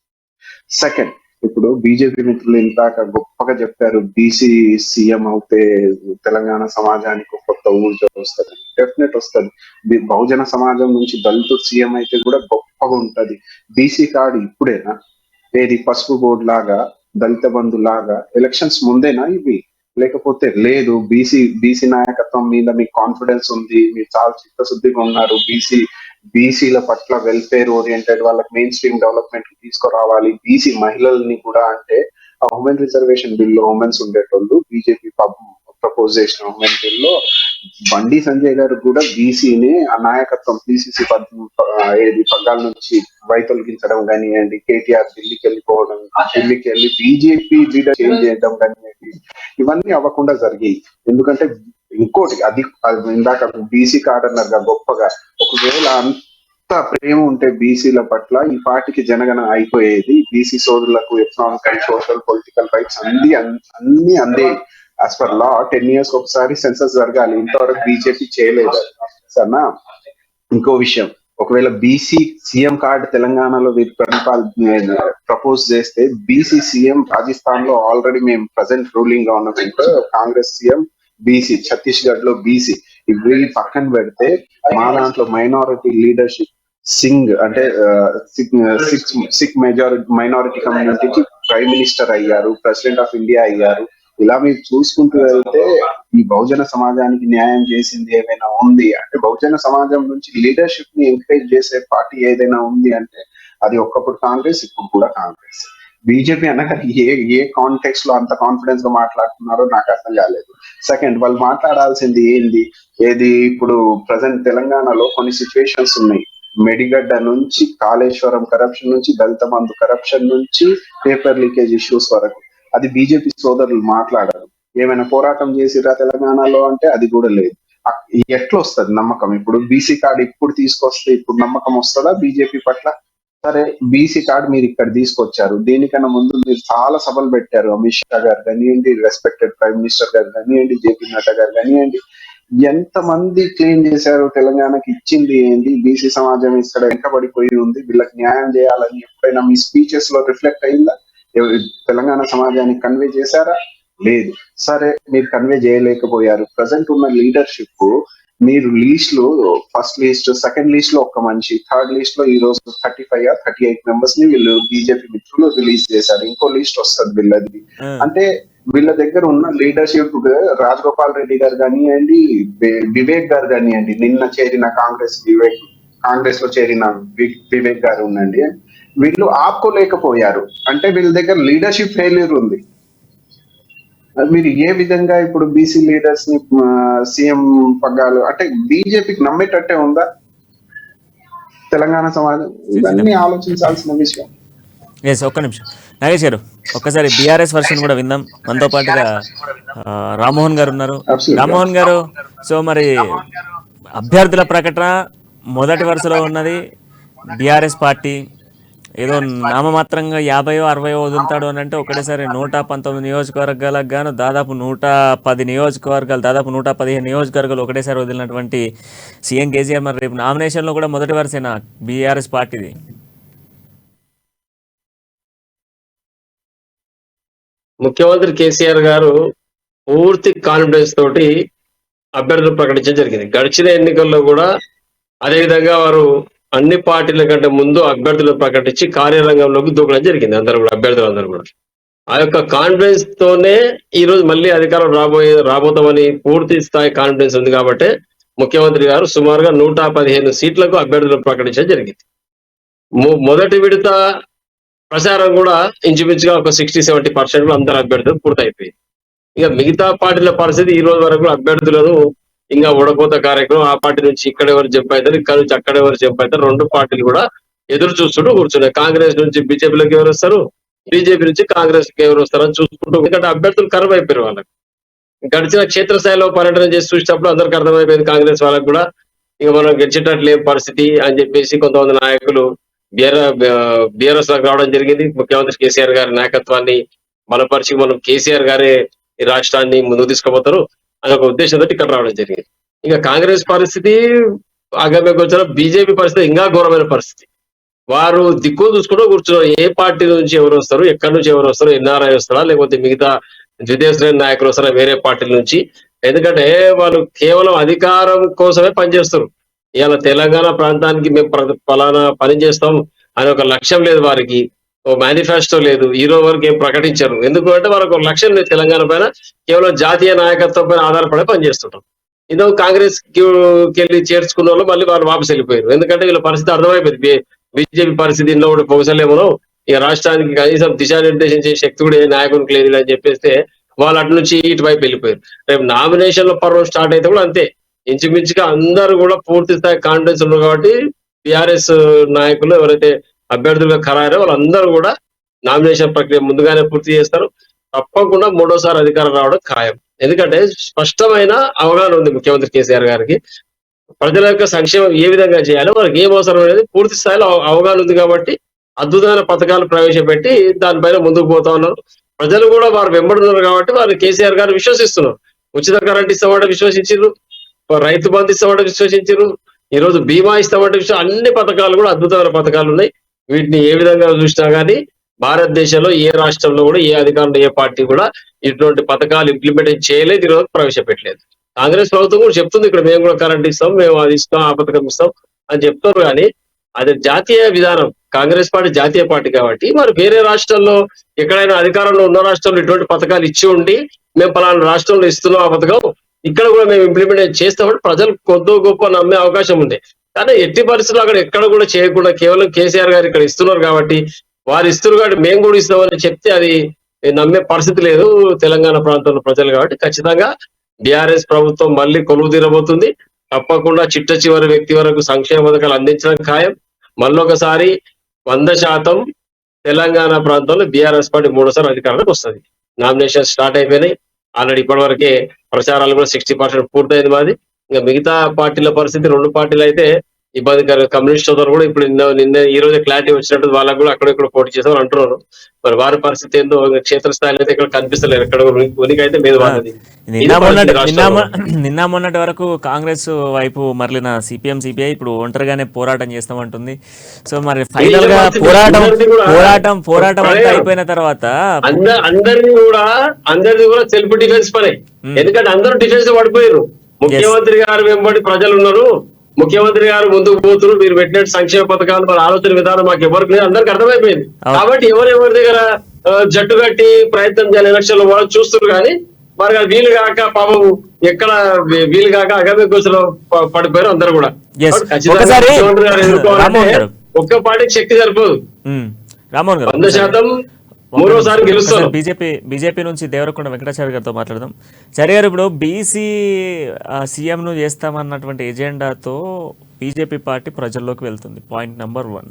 Second, ఇప్పుడు బీజేపీ మిత్రులు ఇందాక గొప్పగా చెప్పారు, బీసీ సీఎం అవుతే తెలంగాణ సమాజానికి కొత్త ఊర్జా వస్తుంది. డెఫినెట్ వస్తుంది. బహుజన సమాజం నుంచి దళితుడు సీఎం అయితే కూడా గొప్పగా ఉంటది. బీసీ కార్డు ఇప్పుడేనా? ఏది పసుపు బోర్డు లాగా, దళిత బంధు లాగా ఎలక్షన్స్ ముందేనా ఇవి? లేకపోతే లేదు, బీసీ నాయకత్వం మీద మీకు కాన్ఫిడెన్స్ ఉంది, మీరు చాలా చిత్తశుద్ధిగా ఉన్నారు, బీసీల పట్ల వెల్ఫేర్ ఓరియంటెడ్, వాళ్ళకి మెయిన్ స్ట్రీమ్ డెవలప్మెంట్ తీసుకురావాలి, బీసీ మహిళల్ని కూడా, అంటే ఆ ఉమెన్ రిజర్వేషన్ బిల్లో ఉమెన్స్ ఉండేటోళ్ళు, బీజేపీ ప్రపోజ్ చేసిన ఉమెన్ బిల్లో బండి సంజయ్ గారు కూడా బీసీని ఆ నాయకత్వం, పిసిసి ఏది పగ్గాల నుంచి వైతొలగించడం కానివ్వండి, కేటీఆర్ ఢిల్లీకి వెళ్ళి బీజేపీ లీడర్ చేంజ్ చేయడం కానివ్వండి, ఇవన్నీ అవ్వకుండా జరిగాయి. ఎందుకంటే ఇంకోటి, అది ఇందాక బీసీ కార్డ్ అన్నారు గొప్పగా, ఒకవేళ అంత ప్రేమ ఉంటే బీసీల పట్ల ఈ పార్టీకి జనగణ అయిపోయేది. బీసీ సోదరులకు ఎకనామికల్, సోషల్, పొలిటికల్ రైట్స్ అన్ని అందే. యాజ్ పర్ లా 10 years ఒకసారి సెన్సస్ జరగాలి. ఇంతవరకు బీజేపీ చేయలేదు సరేనా. ఇంకో విషయం, ఒకవేళ బీసీ సీఎం కార్డు తెలంగాణలో ప్రపోజ్ చేస్తే, బీసీ సీఎం రాజస్థాన్ లో ఆల్రెడీ మేము present ruling government, Congress CM BC, Chhattisgarh లో బీసీ, ఇవి పక్కన పెడితే మా దాంట్లో మైనారిటీ లీడర్షిప్, సింగ్ అంటే సిక్ మైనారిటీ కమ్యూనిటీకి ప్రైమ్ మినిస్టర్ అయ్యారు, ప్రెసిడెంట్ ఆఫ్ ఇండియా అయ్యారు. ఇలా మీరు చూసుకుంటూ వెళ్తే ఈ బహుజన సమాజానికి న్యాయం చేసింది ఏమైనా ఉంది అంటే, బహుజన సమాజం నుంచి లీడర్షిప్ ని ఎంకరేజ్ చేసే పార్టీ ఏదైనా ఉంది అంటే అది ఒకప్పుడు కాంగ్రెస్, ఇప్పుడు కూడా కాంగ్రెస్. బీజేపీ అనగా ఏ కాంటెక్స్ట్ లో అంత కాన్ఫిడెన్స్ గా మాట్లాడుతున్నారో నాకు అర్థం కాలేదు. సెకండ్, వాళ్ళు మాట్లాడాల్సింది ఏది ఇప్పుడు ప్రజెంట్ తెలంగాణలో కొన్ని సిచ్యువేషన్స్ ఉన్నాయి. మెడిగడ్డ నుంచి కాళేశ్వరం కరప్షన్ నుంచి దళిత బంధు కరప్షన్ నుంచి పేపర్ లీకేజ్ ఇష్యూస్ వరకు అది బీజేపీ సోదరులు మాట్లాడారు. ఏమైనా పోరాటం చేసిరా తెలంగాణలో అంటే అది కూడా లేదు. ఎట్లా వస్తుంది నమ్మకం? ఇప్పుడు బీసీ కార్డు ఇప్పుడు తీసుకొస్తే ఇప్పుడు నమ్మకం వస్తుందా బీజేపీ పట్ల? సరే, బీసీ కార్డు మీరు ఇక్కడ తీసుకొచ్చారు, దీనికన్నా ముందు మీరు చాలా సభలు పెట్టారు. అమిత్ షా గారు కానివ్వండి, రెస్పెక్టెడ్ ప్రైమ్ మినిస్టర్ గారు కానివ్వండి, జేపీ నడ్డా గారు కానివ్వండి, ఎంతమంది క్లెయిమ్ చేశారు తెలంగాణకి ఇచ్చింది ఏంటి? బీసీ సమాజం ఇక్కడ వెంకబడిపోయి ఉంది, వీళ్ళకి న్యాయం చేయాలని ఎప్పుడైనా మీ స్పీచెస్ లో రిఫ్లెక్ట్ అయిందా? తెలంగాణ సమాజానికి కన్వే చేశారా? లేదు. సరే, మీరు కన్వే చేయలేకపోయారు. ప్రజెంట్ ఉన్న లీడర్షిప్ మీరు లీస్ట్ లో ఫస్ట్ లిస్ట్, సెకండ్ లిస్ట్ లో ఒక్క మనిషి, థర్డ్ లిస్ట్ లో ఈ రోజు 38 మెంబర్స్ ని వీళ్ళు బీజేపీ మిత్రులు రిలీజ్ చేశారు. ఇంకో లిస్ట్ వస్తుంది వీళ్ళది. అంటే వీళ్ళ దగ్గర ఉన్న లీడర్షిప్ రాజగోపాల్ రెడ్డి గారు కానివ్వండి, వివేక్ గారు కానివ్వండి, నిన్న చేరిన కాంగ్రెస్ లో చేరిన వివేక్ గారు ఉండండి, వీళ్ళు ఆపుకోలేకపోయారు. అంటే వీళ్ళ దగ్గర లీడర్షిప్ ఫెయిల్యూర్ ఉంది. మీరు ఏ విధంగా ఇప్పుడు బీసీ లీడర్స్ ని సీఎం పగ్గాలు అంటే బీజేపీకి నమ్మేటట్టే ఉందా తెలంగాణ సమాజం? ఇవన్నీ ఆలోచించాల్సిన విషయం. ఒక్క నిమిషం నాగేష్ గారు, ఒక్కసారి బీఆర్ఎస్ వర్షన్ కూడా విందాం. మనతో పాటుగా రామ్మోహన్ గారు ఉన్నారు. రామ్మోహన్ గారు, సో మరి అభ్యర్థుల ప్రకటన మొదటి వరుసలో ఉన్నది బీఆర్ఎస్ పార్టీ. ఏదో నామమాత్రంగా 50-60 వదులుతాడు అని అంటే ఒకటేసారి 119 నియోజకవర్గాలకు గాను దాదాపు 110 నియోజకవర్గాలు, దాదాపు 115 నియోజకవర్గాలు ఒకటేసారి వదిలినటువంటి సీఎం కేసీఆర్ మరి రేపు నామినేషన్లో కూడా మొదటి వరుసేనా బీఆర్ఎస్ పార్టీది? ముఖ్యమంత్రి కేసీఆర్ గారు పూర్తి కాన్ఫిడెన్స్ తోటి అభ్యర్థులు ప్రకటించడం జరిగింది. గడిచిన ఎన్నికల్లో కూడా అదే విధంగా వారు అన్ని పార్టీల కంటే ముందు అభ్యర్థులను ప్రకటించి కార్యరంగంలోకి దూకడం జరిగింది. అందరూ కూడా అభ్యర్థులందరూ కూడా ఆ యొక్క కాన్ఫిడెన్స్ తోనే ఈ రోజు మళ్ళీ అధికారం రాబోతామని పూర్తి స్థాయి కాన్ఫిడెన్స్ ఉంది. కాబట్టి ముఖ్యమంత్రి గారు సుమారుగా 115 సీట్లకు అభ్యర్థులను ప్రకటించడం జరిగింది. మొదటి విడత ప్రచారం కూడా ఇంచుమించుగా ఒక 60-70% అందరు అభ్యర్థులు పూర్తయిపోయింది. ఇక మిగతా పార్టీల పరిస్థితి ఈ రోజు వరకు అభ్యర్థులను ఇంకా ఓడపోత కార్యక్రమం, ఆ పార్టీ నుంచి ఇక్కడ ఎవరు జంప్ అవుతారు, ఇక్కడ నుంచి అక్కడ ఎవరు జంప్ అవుతారు, రెండు పార్టీలు కూడా ఎదురు చూస్తుంటూ కూర్చున్నాయి. కాంగ్రెస్ నుంచి బీజేపీలోకి ఎవరు వస్తారు, బీజేపీ నుంచి కాంగ్రెస్ కి ఎవరు వస్తారని చూసుకుంటూ, ఎందుకంటే అభ్యర్థులు కరువు అయిపోయారు. వాళ్ళకి గడిచిన క్షేత్రస్థాయిలో పర్యటన చేసి చూసినప్పుడు అందరికి అర్థమైపోయింది కాంగ్రెస్ వాళ్ళకి కూడా ఇక మనం గెలిచేటట్లు లేని పరిస్థితి అని చెప్పేసి కొంతమంది నాయకులు బీఆర్ఎస్ లకు రావడం జరిగింది. ముఖ్యమంత్రి కేసీఆర్ గారి నాయకత్వాన్ని బలపరిచి మనం కేసీఆర్ గారే ఈ రాష్ట్రాన్ని ముందుకు తీసుకుపోతారు అనే ఒక ఉద్దేశంతో ఇక్కడ రావడం జరిగింది. ఇంకా కాంగ్రెస్ పరిస్థితి ఆగమ్యకు వచ్చిన, బీజేపీ పరిస్థితి ఇంకా ఘోరమైన పరిస్థితి. వారు దిక్కు చూసుకుంటూ కూర్చున్నారు. ఏ పార్టీ నుంచి ఎవరు వస్తారు, ఎక్కడి నుంచి ఎవరు వస్తారు, ఎన్ఆర్ఐ వస్తారా లేకపోతే మిగతా ద్వితీయ శ్రేణి నాయకులు వస్తారా వేరే పార్టీల నుంచి? ఎందుకంటే వాళ్ళు కేవలం అధికారం కోసమే పనిచేస్తారు. ఇవాళ తెలంగాణ ప్రాంతానికి మేము ఫలానా పని చేస్తాం అనే ఒక లక్ష్యం లేదు వారికి, ఓ మేనిఫెస్టో లేదు, ఈ రోజు వరకు ఏం ప్రకటించారు. ఎందుకంటే వాళ్ళకు ఒక లక్ష్యం లేదు తెలంగాణ పైన, కేవలం జాతీయ నాయకత్వం పైన ఆధారపడే పనిచేస్తుంటాం. ఇదో కాంగ్రెస్ కి వెళ్ళి చేర్చుకున్న వాళ్ళు మళ్ళీ వాళ్ళు వాపసు వెళ్ళిపోయారు. ఎందుకంటే వీళ్ళ పరిస్థితి అర్థమైపోయింది. బీజేపీ పరిస్థితి ఇంట్లో కూడా పొగసలేమో, ఇక రాష్ట్రానికి కనీసం దిశానిర్దేశం చేసే శక్తి కూడా ఏ నాయకునికి లేదు అని చెప్పేస్తే వాళ్ళు అటు నుంచి ఇటువైపు వెళ్ళిపోయారు. రేపు నామినేషన్ల పర్వం స్టార్ట్ అయితే కూడా అంతే, ఇంచుమించుగా అందరూ కూడా పూర్తి స్థాయి కాన్ఫిడెన్స్ ఉన్నారు. కాబట్టి టిఆర్ఎస్ నాయకులు ఎవరైతే అభ్యర్థులుగా ఖరారో వాళ్ళందరూ కూడా నామినేషన్ ప్రక్రియ ముందుగానే పూర్తి చేస్తారు. తప్పకుండా మూడోసారి అధికారం రావడం ఖాయం. ఎందుకంటే స్పష్టమైన అవగాహన ఉంది ముఖ్యమంత్రి కేసీఆర్ గారికి. ప్రజల యొక్క సంక్షేమం ఏ విధంగా చేయాలో, వాళ్ళకి ఏం అవసరం అనేది పూర్తి స్థాయిలో అవగాహన ఉంది. కాబట్టి అద్భుతమైన పథకాలు ప్రవేశపెట్టి దానిపైన ముందుకు పోతా ఉన్నారు. ప్రజలు కూడా వారు వెంబడున్నారు కాబట్టి వారు కేసీఆర్ గారు విశ్వసిస్తున్నారు. ఉచిత కరెంట్ ఇస్తామంటే విశ్వసించారు, రైతు బంధు ఇస్తామంటే విశ్వసించారు, ఈ రోజు బీమా ఇస్తామంటే అన్ని పథకాలు కూడా అద్భుతమైన పథకాలు ఉన్నాయి. వీటిని ఏ విధంగా చూసినా కానీ భారతదేశంలో ఏ రాష్ట్రంలో కూడా ఏ అధికారంలో ఏ పార్టీ కూడా ఇటువంటి పథకాలు ఇంప్లిమెంట్ చేయలేదు, ఈరోజు ప్రవేశపెట్టలేదు. కాంగ్రెస్ ప్రభుత్వం కూడా చెప్తుంది ఇక్కడ మేము కూడా కరెంట్ ఇస్తాం, మేము అది ఇస్తాం, ఆ పథకం ఇస్తాం అని చెప్తారు. కానీ అది జాతీయ విధానం. కాంగ్రెస్ పార్టీ జాతీయ పార్టీ కాబట్టి మరి వేరే రాష్ట్రాల్లో ఎక్కడైనా అధికారంలో ఉన్న రాష్ట్రంలో ఇటువంటి పథకాలు ఇచ్చి ఉండి మేము పలానా రాష్ట్రంలో ఇస్తున్నాం ఆ పథకం, ఇక్కడ కూడా మేము ఇంప్లిమెంట్ చేస్తామంటే ప్రజలు కొద్దో గొప్ప నమ్మే అవకాశం ఉంది. కానీ ఎట్టి పరిస్థితుల్లో అక్కడ ఎక్కడ కూడా చేయకుండా కేవలం కేసీఆర్ గారు ఇక్కడ ఇస్తున్నారు కాబట్టి వారు ఇస్తున్నారు కాబట్టి మేము కూడా ఇస్తామని చెప్తే అది నమ్మే పరిస్థితి లేదు తెలంగాణ ప్రాంతంలో ప్రజలు. కాబట్టి ఖచ్చితంగా బీఆర్ఎస్ ప్రభుత్వం మళ్ళీ కొలువు తీరబోతుంది. తప్పకుండా చిట్ట చివరి వ్యక్తి వరకు సంక్షేమ పథకాలు అందించడం ఖాయం. మళ్ళొకసారి 100% తెలంగాణ ప్రాంతంలో బీఆర్ఎస్ పార్టీ మూడోసారి అధికారంలోకి వస్తుంది. నామినేషన్ స్టార్ట్ అయిపోయినాయి ఆల్రెడీ. ఇప్పటి వరకే ప్రచారాలు కూడా 60% పూర్తయింది మాది. ఇంకా మిగతా పార్టీల పరిస్థితి, 2 పార్టీలు అయితే ఇబ్బందికర. కమ్యూనిస్ట్ సోదరులు కూడా ఇప్పుడు నిన్న ఈ రోజే క్లారిటీ వచ్చినట్టు వాళ్ళకు కూడా అక్కడ పోటీ చేసామని అంటున్నారు. మరి వారి పరిస్థితి ఏందో క్షేత్రస్థాయిలో అయితే ఇక్కడ కనిపిస్తలేదు. ఎక్కడ ఉనికి అయితే మీద వాళ్ళది. నిన్న మొన్నటి వరకు కాంగ్రెస్ వైపు మరలిన సిపిఐ ఇప్పుడు ఒంటరిగానే పోరాటం చేస్తామంటుంది. సో మరి ఫైనల్ గా పోరాటం అంతా అయిపోయిన తర్వాత అందరిది కూడా సెల్ఫ్ డిఫెన్స్ పనే. ఎందుకంటే అందరూ డిఫెన్స్ పడిపోయారు. ముఖ్యమంత్రి గారు వెంబడి ప్రజలు ఉన్నారు, ముఖ్యమంత్రి గారు ముందుకు పోతున్నారు, మీరు పెట్టినట్టు సంక్షేమ పథకాలు మన ఆలోచన విధానం మాకు ఎవరికి లేదు, అందరికి అర్థమైపోయింది. కాబట్టి ఎవరెవరి దగ్గర జట్టు కట్టి ప్రయత్నం చేయాలి ఎలక్షన్ లో వాళ్ళు చూస్తున్నారు. కానీ మరి వీలు కాక పాపం ఎక్కడ వీలు కాక అగమ్య గోచలో పడిపోయారు అందరూ కూడా. ముఖ్యమంత్రి గారు ఎదుర్కోవాలంటే ఒక్క పార్టీకి శక్తి సరిపోదు. 100% మూడోసారి గెలుస్తారు. బీజేపీ నుంచి దేవరకొండ వెంకటాచార్య గారితో మాట్లాడదాం. చార్య గారు, ఇప్పుడు బీసీ సీఎంను చేస్తామన్నటువంటి ఎజెండాతో బీజేపీ పార్టీ ప్రజల్లోకి వెళ్తుంది, పాయింట్ నెంబర్ 1.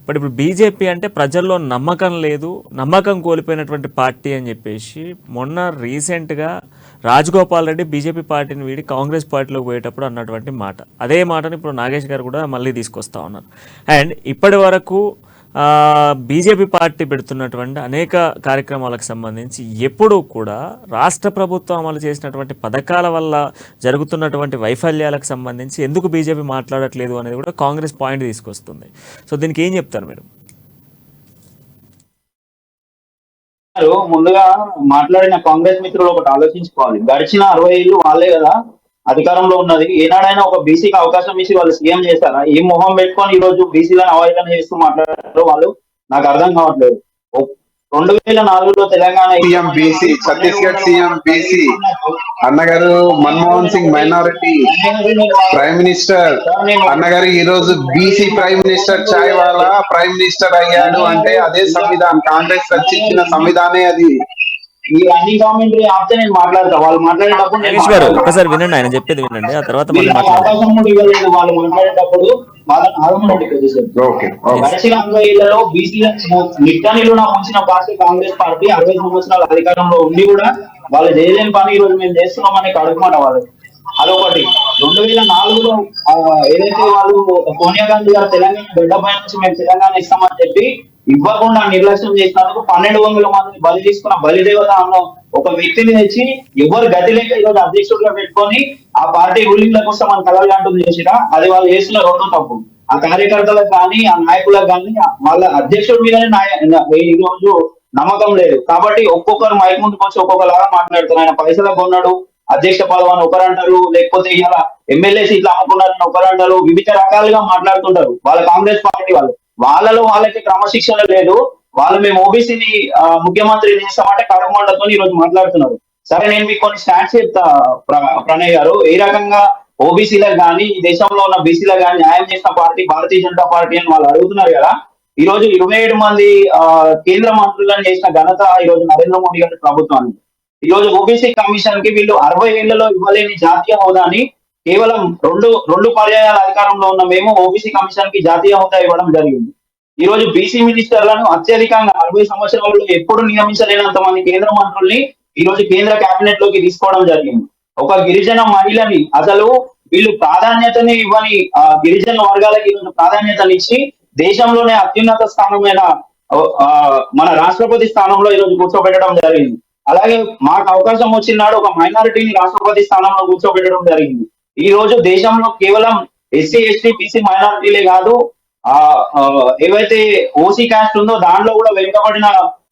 బట్ ఇప్పుడు బీజేపీ అంటే ప్రజల్లో నమ్మకం లేదు, నమ్మకం కోల్పోయినటువంటి పార్టీ అని చెప్పేసి మొన్న రీసెంట్గా రాజగోపాల్ రెడ్డి బీజేపీ పార్టీని వీడి కాంగ్రెస్ పార్టీలోకి పోయేటప్పుడు అన్నటువంటి మాట. అదే మాటను ఇప్పుడు నాగేష్ గారు కూడా మళ్ళీ తీసుకొస్తా ఉన్నారు. అండ్ ఇప్పటి వరకు బీజేపీ పార్టీ పెడుతున్నటువంటి అనేక కార్యక్రమాలకు సంబంధించి ఎప్పుడూ కూడా రాష్ట్ర ప్రభుత్వం అమలు చేసినటువంటి పథకాల వల్ల జరుగుతున్నటువంటి వైఫల్యాలకు సంబంధించి ఎందుకు బీజేపీ మాట్లాడట్లేదు అనేది కూడా కాంగ్రెస్ పాయింట్ తీసుకొస్తుంది. సో దీనికి ఏం చెప్తారు మీరు? ముందుగా మాట్లాడిన కాంగ్రెస్ మిత్రులు ఒకటి ఆలోచించుకోవాలి. గడిచిన 60 ఏళ్ళు వాళ్ళే కదా అధికారంలో ఉన్నది. ఏనాడైనా ఒక బీసీకి అవకాశం ఇచ్చి వాళ్ళు సీఎం చేస్తారా? ఏ మొహం పెట్టుకొని ఈ రోజు బీసీలను అవహేళన చేస్తూ మాట్లాడారు వాళ్ళు, నాకు అర్థం కావట్లేదు. 2004లో Telangana CM BC, Chhattisgarh CM BC అన్నగారు, Manmohan Singh minority prime minister అన్నగారు, ఈ రోజు బీసీ ప్రైమ్ మినిస్టర్, చాయ్ వాలా ప్రైమ్ మినిస్టర్ అయ్యాడు అంటే అదే సంవిధానం, కాంగ్రెస్ రచించిన సంవిధానే అది. ఈ అన్ని కామెంటరీ ఆపితే నేను మాట్లాడతా. వాళ్ళు మాట్లాడేటప్పుడు ఒకసారి వినండి, ఆయన చెప్పేది వినండి, ఆ తర్వాత అవకాశం కూడా ఇవ్వలేదు. వాళ్ళు మాట్లాడేటప్పుడు వాళ్ళని ఆగమనండి కొద్దిసేపు. గడిచిన 60 ఏళ్లలో బీసీల నిట్టనిలున ఉంచిన పార్టీ కాంగ్రెస్ పార్టీ 60 సంవత్సరాల అధికారంలో ఉండి కూడా వాళ్ళు చేయలేని పని ఈ రోజు మేము చేస్తున్నామని అడుగుమాట వాళ్ళకి. అదొకటి. 2004లో ఏదైతే వాళ్ళు సోనియా గాంధీ గారు తెలంగాణ గడ్డపై నుంచి మేము తెలంగాణ ఇస్తామని చెప్పి ఇవ్వకుండా నిర్లక్ష్యం చేసినందుకు 1200 మందిని బలి తీసుకున్న బలిదేవత అన్న ఒక వ్యక్తిని తెచ్చి ఎవరు గతి లేక ఈరోజు అధ్యక్షుడిగా పెట్టుకొని ఆ పార్టీ రూలింగ్ల కోసం మన కలగంటుంది చేసినా అది వాళ్ళు చేసిన 2 తప్పు. ఆ కార్యకర్తలకు కానీ ఆ నాయకులకు కానీ వాళ్ళ అధ్యక్షుడి మీదనే ఈ రోజు నమ్మకం లేదు. కాబట్టి ఒక్కొక్కరు మైక్ ముందుకు వచ్చి ఒక్కొక్కలాగా మాట్లాడుతారు. ఆయన పైసలకు కొన్నాడు, అధ్యక్ష పదవి అని ఒకరు అంటారు, లేకపోతే ఇలా ఎమ్మెల్యే సీట్లు అమ్ముకున్నారని ఒకరు అంటారు. వివిధ రకాలుగా మాట్లాడుతుంటారు వాళ్ళ కాంగ్రెస్ పార్టీ వాళ్ళు. వాళ్ళలో వాళ్ళకి క్రమశిక్షణ లేదు. వాళ్ళు మేము ఓబీసీని ముఖ్యమంత్రి చేస్తామంటే కడమండతో ఈ రోజు మాట్లాడుతున్నారు. సరే, నేను మీకు కొన్ని స్టాట్స్ చెప్తా ప్రణయ్ గారు. ఏ రకంగా ఓబీసీలకు కానీ ఈ దేశంలో ఉన్న బీసీలకు కానీ న్యాయం చేసిన పార్టీ భారతీయ జనతా పార్టీ అని వాళ్ళు అడుగుతున్నారు కదా. ఈ రోజు 27 మంది కేంద్ర మంత్రులను చేసిన ఘనత ఈ రోజు నరేంద్ర మోడీ గారి ప్రభుత్వానికి. ఈ రోజు ఓబీసీ కమిషన్ కి వీళ్ళు 60 ఏళ్లలో ఇవ్వలేని జాతీయ హోదాని కేవలం రెండు పర్యాయాల అధికారంలో ఉన్న మేము ఓబీసీ కమిషన్ కి జాతీయ హోదా ఇవ్వడం జరిగింది. ఈ రోజు బీసీ మినిస్టర్లను అత్యధికంగా 60 సంవత్సరాలలో ఎప్పుడు నియమించలేనంత మంది కేంద్ర మంత్రుల్ని ఈ రోజు కేంద్ర కేబినెట్ లోకి తీసుకోవడం జరిగింది. ఒక గిరిజన మహిళని అసలు వీళ్ళు ప్రాధాన్యతని ఇవ్వని గిరిజన వర్గాలకి ఈరోజు ప్రాధాన్యతనిచ్చి దేశంలోనే అత్యున్నత స్థానమైన మన రాష్ట్రపతి స్థానంలో ఈరోజు కూర్చోబెట్టడం జరిగింది. అలాగే మాకు అవకాశం వచ్చినాడు ఒక మైనారిటీని రాష్ట్రపతి స్థానంలో కూర్చోబెట్టడం జరిగింది. ఈ రోజు దేశంలో కేవలం ఎస్సీ ఎస్టీ బీసీ మైనారిటీలే కాదు, ఏవైతే ఓసీ కాస్ట్ ఉందో దాంట్లో కూడా వెనుకబడిన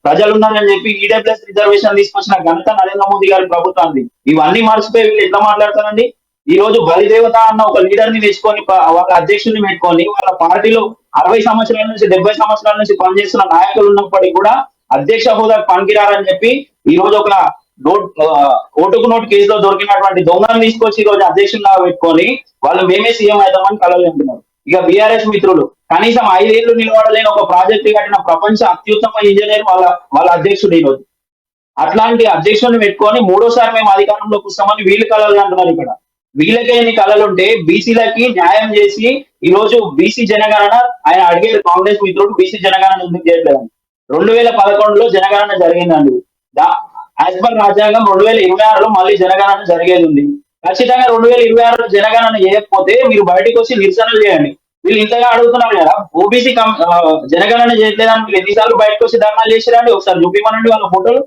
ప్రజలు ఉన్నారని చెప్పి ఈడబ్ల్యూఎస్ రిజర్వేషన్ తీసుకొచ్చిన ఘనత నరేంద్ర మోదీ గారి ప్రభుత్వాన్ని. ఇవన్నీ మర్చిపోయి వీళ్ళు ఎట్లా మాట్లాడతారండి? ఈ రోజు బలిదేవత అన్న ఒక లీడర్ ని తెచ్చుకొని వాళ్ళ అధ్యక్షుడిని పెట్టుకొని వాళ్ళ పార్టీలో 60 సంవత్సరాల నుంచి 70 సంవత్సరాల నుంచి పనిచేస్తున్న నాయకులు ఉన్నప్పటికీ కూడా అధ్యక్ష హోదా పనికిరారని చెప్పి ఈ రోజు ఒక ఓటుకు నోటు కేసులో దొరికినటువంటి దొంగలను తీసుకొచ్చి ఈ రోజు అధ్యక్షుడిగా పెట్టుకొని వాళ్ళు మేమే సీఎం అవుతామని కలలు అంటున్నారు. ఇక బీఆర్ఎస్ మిత్రులు కనీసం 5 ఏళ్లు నిలబడలేని ఒక ప్రాజెక్టు కట్టిన ప్రపంచ అత్యుత్తమ ఇంజనీర్ వాళ్ళ అధ్యక్షుడు ఈ రోజు. అట్లాంటి అధ్యక్షుడిని పెట్టుకొని 3వ సారి మేము అధికారంలోకి వస్తామని వీళ్ళు కలలు అంటున్నారు. ఇక్కడ వీళ్ళకే ఎన్ని కళలుంటే బీసీలకి న్యాయం చేసి ఈ రోజు బీసీ జనగణన ఆయన అడిగే కాంగ్రెస్ మిత్రుడు బీసీ జనగణన ఎందుకు చేయట్లేదు? 2011లో జనగణన జరిగిందండి. యాజ్ పర్ రాజ్యాంగం 2026లో మళ్ళీ జనగణన జరిగేది ఉంది. ఖచ్చితంగా 2026లో జనగణన చేయకపోతే మీరు బయటకు వచ్చి నిరసనలు చేయండి. వీళ్ళు ఇంతగా అడుగుతున్నారు కదా, ఓబీసీ జనగణన చేయట్లేదని మీరు ఎన్నిసార్లు బయటకు వచ్చి ధర్నాలు చేసిరండి? ఒకసారి చూపిమనండి వాళ్ళ ఫోటోలు.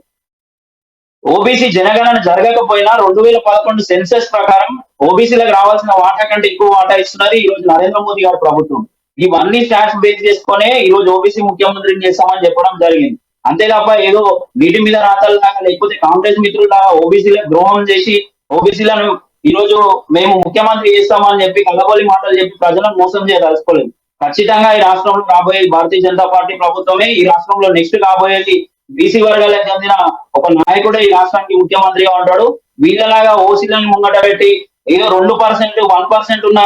ఓబీసీ జనగణన జరగకపోయినా 2011 సెన్సెస్ ప్రకారం ఓబీసీలకు రావాల్సిన వాటా కంటే ఎక్కువ వాటా ఇస్తున్నది ఈ రోజు నరేంద్ర మోదీ గారి ప్రభుత్వం. ఇవన్నీ స్టాట్స్ బేస్ చేసుకునే ఈ రోజు ఓబీసీ ముఖ్యమంత్రిని చేస్తామని చెప్పడం జరిగింది. అంతే తప్ప ఏదో నీటి మీద రాతల్లాగా లేకపోతే కాంగ్రెస్ మిత్రులాగా ఓబీసీలకు ద్రోహం చేసి ఓబీసీలను ఈ రోజు మేము ముఖ్యమంత్రి చేస్తామని చెప్పి కల్లబొల్లి మాటలు చెప్పి ప్రజలను మోసం చేయదలుచుకోలేదు. ఖచ్చితంగా ఈ రాష్ట్రంలో రాబోయేది భారతీయ జనతా పార్టీ ప్రభుత్వమే. ఈ రాష్ట్రంలో నెక్స్ట్ కాబోయేది బీసీ వర్గాలకు చెందిన ఒక నాయకుడే ఈ రాష్ట్రానికి ముఖ్యమంత్రిగా ఉంటాడు. వీళ్ళలాగా ఓసీలను ముంగట పెట్టి ఏదో 2%, 1% ఉన్న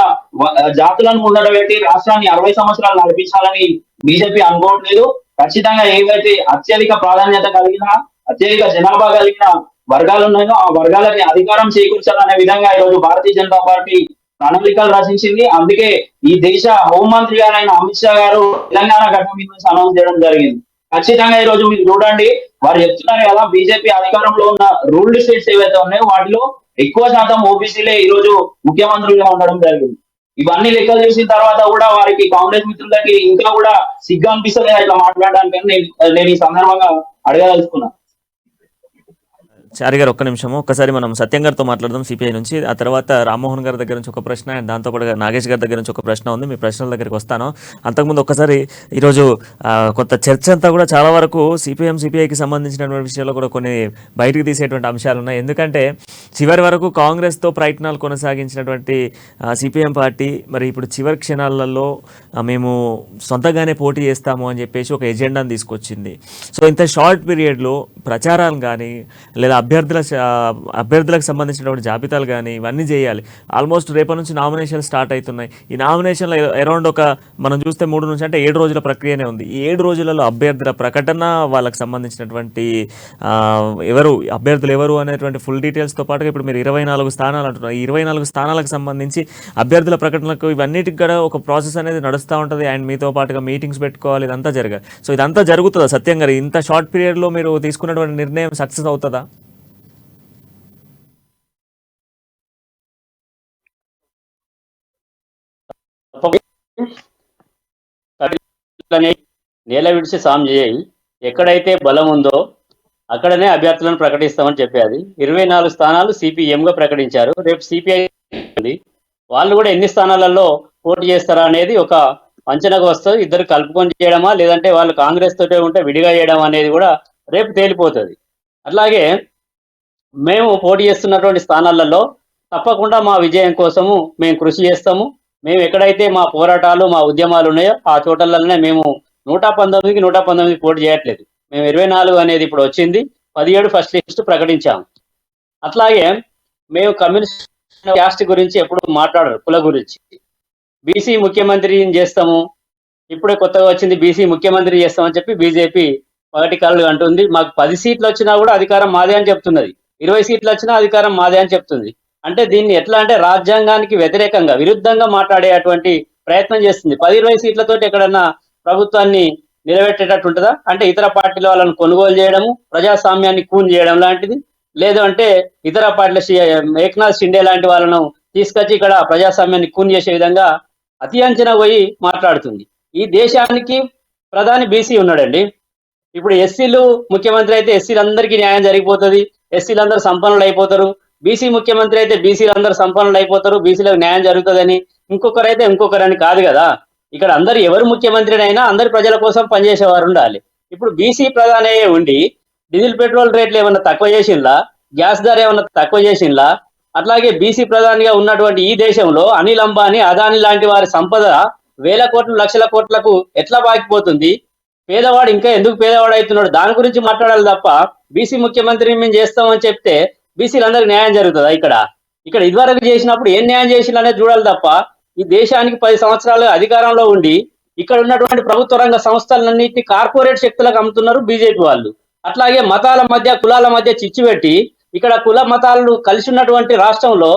జాతులను ముందట పెట్టి రాష్ట్రాన్ని 60 సంవత్సరాలు నడిపించాలని బీజేపీ అనుకోవట్లేదు. ఖచ్చితంగా ఏవైతే అత్యధిక ప్రాధాన్యత కలిగిన అత్యధిక జనాభా కలిగిన వర్గాలు ఉన్నాయో ఆ వర్గాలకి అధికారం చేకూర్చాలనే విధంగా ఈ రోజు భారతీయ జనతా పార్టీ ప్రణాళికలు రచించింది. అందుకే ఈ దేశ హోంమంత్రి గారైన అమిత్ షా గారు తెలంగాణ ఘటన మీద నుంచి అనౌన్స్ చేయడం జరిగింది. ఖచ్చితంగా ఈ రోజు మీరు చూడండి, వారు చెప్తున్నారు కదా, బీజేపీ అధికారంలో ఉన్న రూల్డ్ స్టేట్స్ ఏవైతే ఉన్నాయో వాటిలో ఎక్కువ శాతం ఓబీసీలే ఈ రోజు ముఖ్యమంత్రులుగా ఉండడం జరిగింది. ఇవన్నీ లెక్కలు చూసిన తర్వాత కూడా వారికి కాంగ్రెస్ మిత్రులకి ఇంకా కూడా సిగ్గు అనిపిస్తుంది ఇట్లా మాట్లాడడానికి నేను ఈ సందర్భంగా అడగదలుచుకున్నా. చారి గారు ఒక్క నిమిషము, ఒక్కసారి మనం సత్యం గారితో మాట్లాడదాం సిపిఐ నుంచి. ఆ తర్వాత రామ్మోహన్ గారి దగ్గర నుంచి ఒక ప్రశ్న అండ్ దాంతోపాటు నాగేష్ గారి దగ్గర నుంచి ఒక ప్రశ్న ఉంది. మీ ప్రశ్నల దగ్గరికి వస్తాను. అంతకుముందు ఒక్కసారి ఈరోజు కొంత చర్చ అంతా కూడా చాలా వరకు సిపిఐకి సంబంధించినటువంటి విషయాల్లో కూడా కొన్ని బయటకు తీసేటువంటి అంశాలు ఉన్నాయి. ఎందుకంటే చివరి వరకు కాంగ్రెస్తో ప్రయత్నాలు కొనసాగించినటువంటి సిపిఎం పార్టీ మరి ఇప్పుడు చివరి క్షణాలలో మేము సొంతగానే పోటీ చేస్తాము అని చెప్పేసి ఒక ఎజెండాను తీసుకొచ్చింది. సో ఇంత షార్ట్ పీరియడ్లో ప్రచారాలు కానీ లేదా అభ్యర్థులకు సంబంధించినటువంటి జాబితాలు కానీ ఇవన్నీ చేయాలి. ఆల్మోస్ట్ రేపటి నుంచి నామినేషన్ స్టార్ట్ అవుతున్నాయి. ఈ నామినేషన్లో అరౌండ్ ఒక మనం చూస్తే 3 నుంచి అంటే 7 రోజుల ప్రక్రియనే ఉంది. ఈ 7 రోజులలో అభ్యర్థుల ప్రకటన, వాళ్ళకి సంబంధించినటువంటి అభ్యర్థులు ఎవరు అనేటువంటి ఫుల్ డీటెయిల్స్తో పాటుగా ఇప్పుడు మీరు 24 స్థానాలు అంటున్నారు. ఈ 24 స్థానాలకు సంబంధించి అభ్యర్థుల ప్రకటనకు ఇవన్నిటికి కూడా ఒక ప్రాసెస్ అనేది నడుస్తూ ఉంటుంది. అండ్ మీతో పాటుగా మీటింగ్స్ పెట్టుకోవాలి, ఇదంతా జరగాలి. సో ఇదంతా జరుగుతుందా సత్యం గారు? ఇంత షార్ట్ పీరియడ్లో మీరు తీసుకున్నటువంటి నిర్ణయం సక్సెస్ అవుతుందా? నేల విడిచి సాం చేయి, ఎక్కడైతే బలం ఉందో అక్కడనే అభ్యర్థులను ప్రకటిస్తామని చెప్పేది. 24 స్థానాలు సిపిఎంగా ప్రకటించారు. రేపు సిపిఐ వాళ్ళు కూడా ఎన్ని స్థానాలలో పోటీ చేస్తారా అనేది ఒక అంచనాకు వస్తుంది. ఇద్దరు కలుపుకొని చేయడమా లేదంటే వాళ్ళు కాంగ్రెస్ తోటే ఉంటే విడిగా చేయడం అనేది కూడా రేపు తేలిపోతుంది. అట్లాగే మేము పోటీ చేస్తున్నటువంటి స్థానాలలో తప్పకుండా మా విజయం కోసము మేము కృషి చేస్తాము. మేము ఎక్కడైతే మా పోరాటాలు మా ఉద్యమాలు ఉన్నాయో ఆ చోటలనే మేము 119కి 119 పోటీ చేయట్లేదు. మేము 24 అనేది ఇప్పుడు వచ్చింది. 17 ఫస్ట్ లిస్ట్ ప్రకటించాము. అట్లాగే మేము కమ్యూనిస్ట్ క్యాస్ట్ గురించి ఎప్పుడు మాట్లాడరు, కుల గురించి. బీసీ ముఖ్యమంత్రిని చేస్తాము, ఇప్పుడే కొత్తగా వచ్చింది బీసీ ముఖ్యమంత్రి చేస్తామని చెప్పి బీజేపీ పగటి కళ్ళు అంటుంది. మాకు 10 సీట్లు వచ్చినా కూడా అధికారం మాదే అని చెప్తున్నది. 20 సీట్లు వచ్చినా అధికారం మాదే అని చెప్తుంది. అంటే దీన్ని ఎట్లా అంటే రాజ్యాంగానికి వ్యతిరేకంగా విరుద్ధంగా మాట్లాడేటువంటి ప్రయత్నం చేస్తుంది. 10-20 సీట్లతోటి ఎక్కడన్నా ప్రభుత్వాన్ని నిలబెట్టేటట్టు ఉంటుందా? అంటే ఇతర పార్టీల వాళ్ళని కొనుగోలు చేయడము, ప్రజాస్వామ్యాన్ని కూన్ చేయడం లాంటిది. లేదు అంటే ఇతర పార్టీల ఏక్నాథ్ షిండే లాంటి వాళ్ళను తీసుకొచ్చి ఇక్కడ ప్రజాస్వామ్యాన్ని కూన్ చేసే విధంగా అతి అంచనా పోయి మాట్లాడుతుంది. ఈ దేశానికి ప్రధాని బీసీ ఉన్నాడండి. ఇప్పుడు ఎస్సీలు ముఖ్యమంత్రి అయితే ఎస్సీలందరికీ న్యాయం జరిగిపోతుంది, ఎస్సీలందరూ సంపన్నులు అయిపోతారు. బీసీ ముఖ్యమంత్రి అయితే బీసీలందరూ సంపన్నులు అయిపోతారు, బీసీలకు న్యాయం జరుగుతుందని. ఇంకొకరైతే ఇంకొకరని కాదు కదా. ఇక్కడ అందరు ఎవరు ముఖ్యమంత్రినైనా అందరి ప్రజల కోసం పనిచేసేవారు ఉండాలి. ఇప్పుడు బీసీ ప్రధానే ఉండి డీజిల్ పెట్రోల్ రేట్లు ఏమన్నా తక్కువ చేసిందా, గ్యాస్ ధర ఏమన్నా తక్కువ చేసిందా? అట్లాగే బీసీ ప్రధానిగా ఉన్నటువంటి ఈ దేశంలో అనిల్ అంబానీ, అదానీ లాంటి వారి సంపద వేల కోట్లు లక్షల కోట్లకు ఎట్లా బాకిపోతుంది? పేదవాడు ఇంకా ఎందుకు పేదవాడు అవుతున్నాడు? దాని గురించి మాట్లాడాలి తప్ప బీసీ ముఖ్యమంత్రిని మేము చేస్తామని చెప్తే బీసీలందరికీ న్యాయం జరుగుతుందా? ఇక్కడ ఇదివరకు చేసినప్పుడు ఏం న్యాయం చేసినా అనేది చూడాలి తప్ప ఈ దేశానికి 10 సంవత్సరాలు అధికారంలో ఉండి ఇక్కడ ఉన్నటువంటి ప్రభుత్వ రంగ సంస్థలన్నింటినీ కార్పొరేట్ శక్తులకు అమ్ముతున్నారు బీజేపీ వాళ్ళు. అట్లాగే మతాల మధ్య కులాల మధ్య చిచ్చు పెట్టి ఇక్కడ కుల మతాలు కలిసి ఉన్నటువంటి రాష్ట్రంలో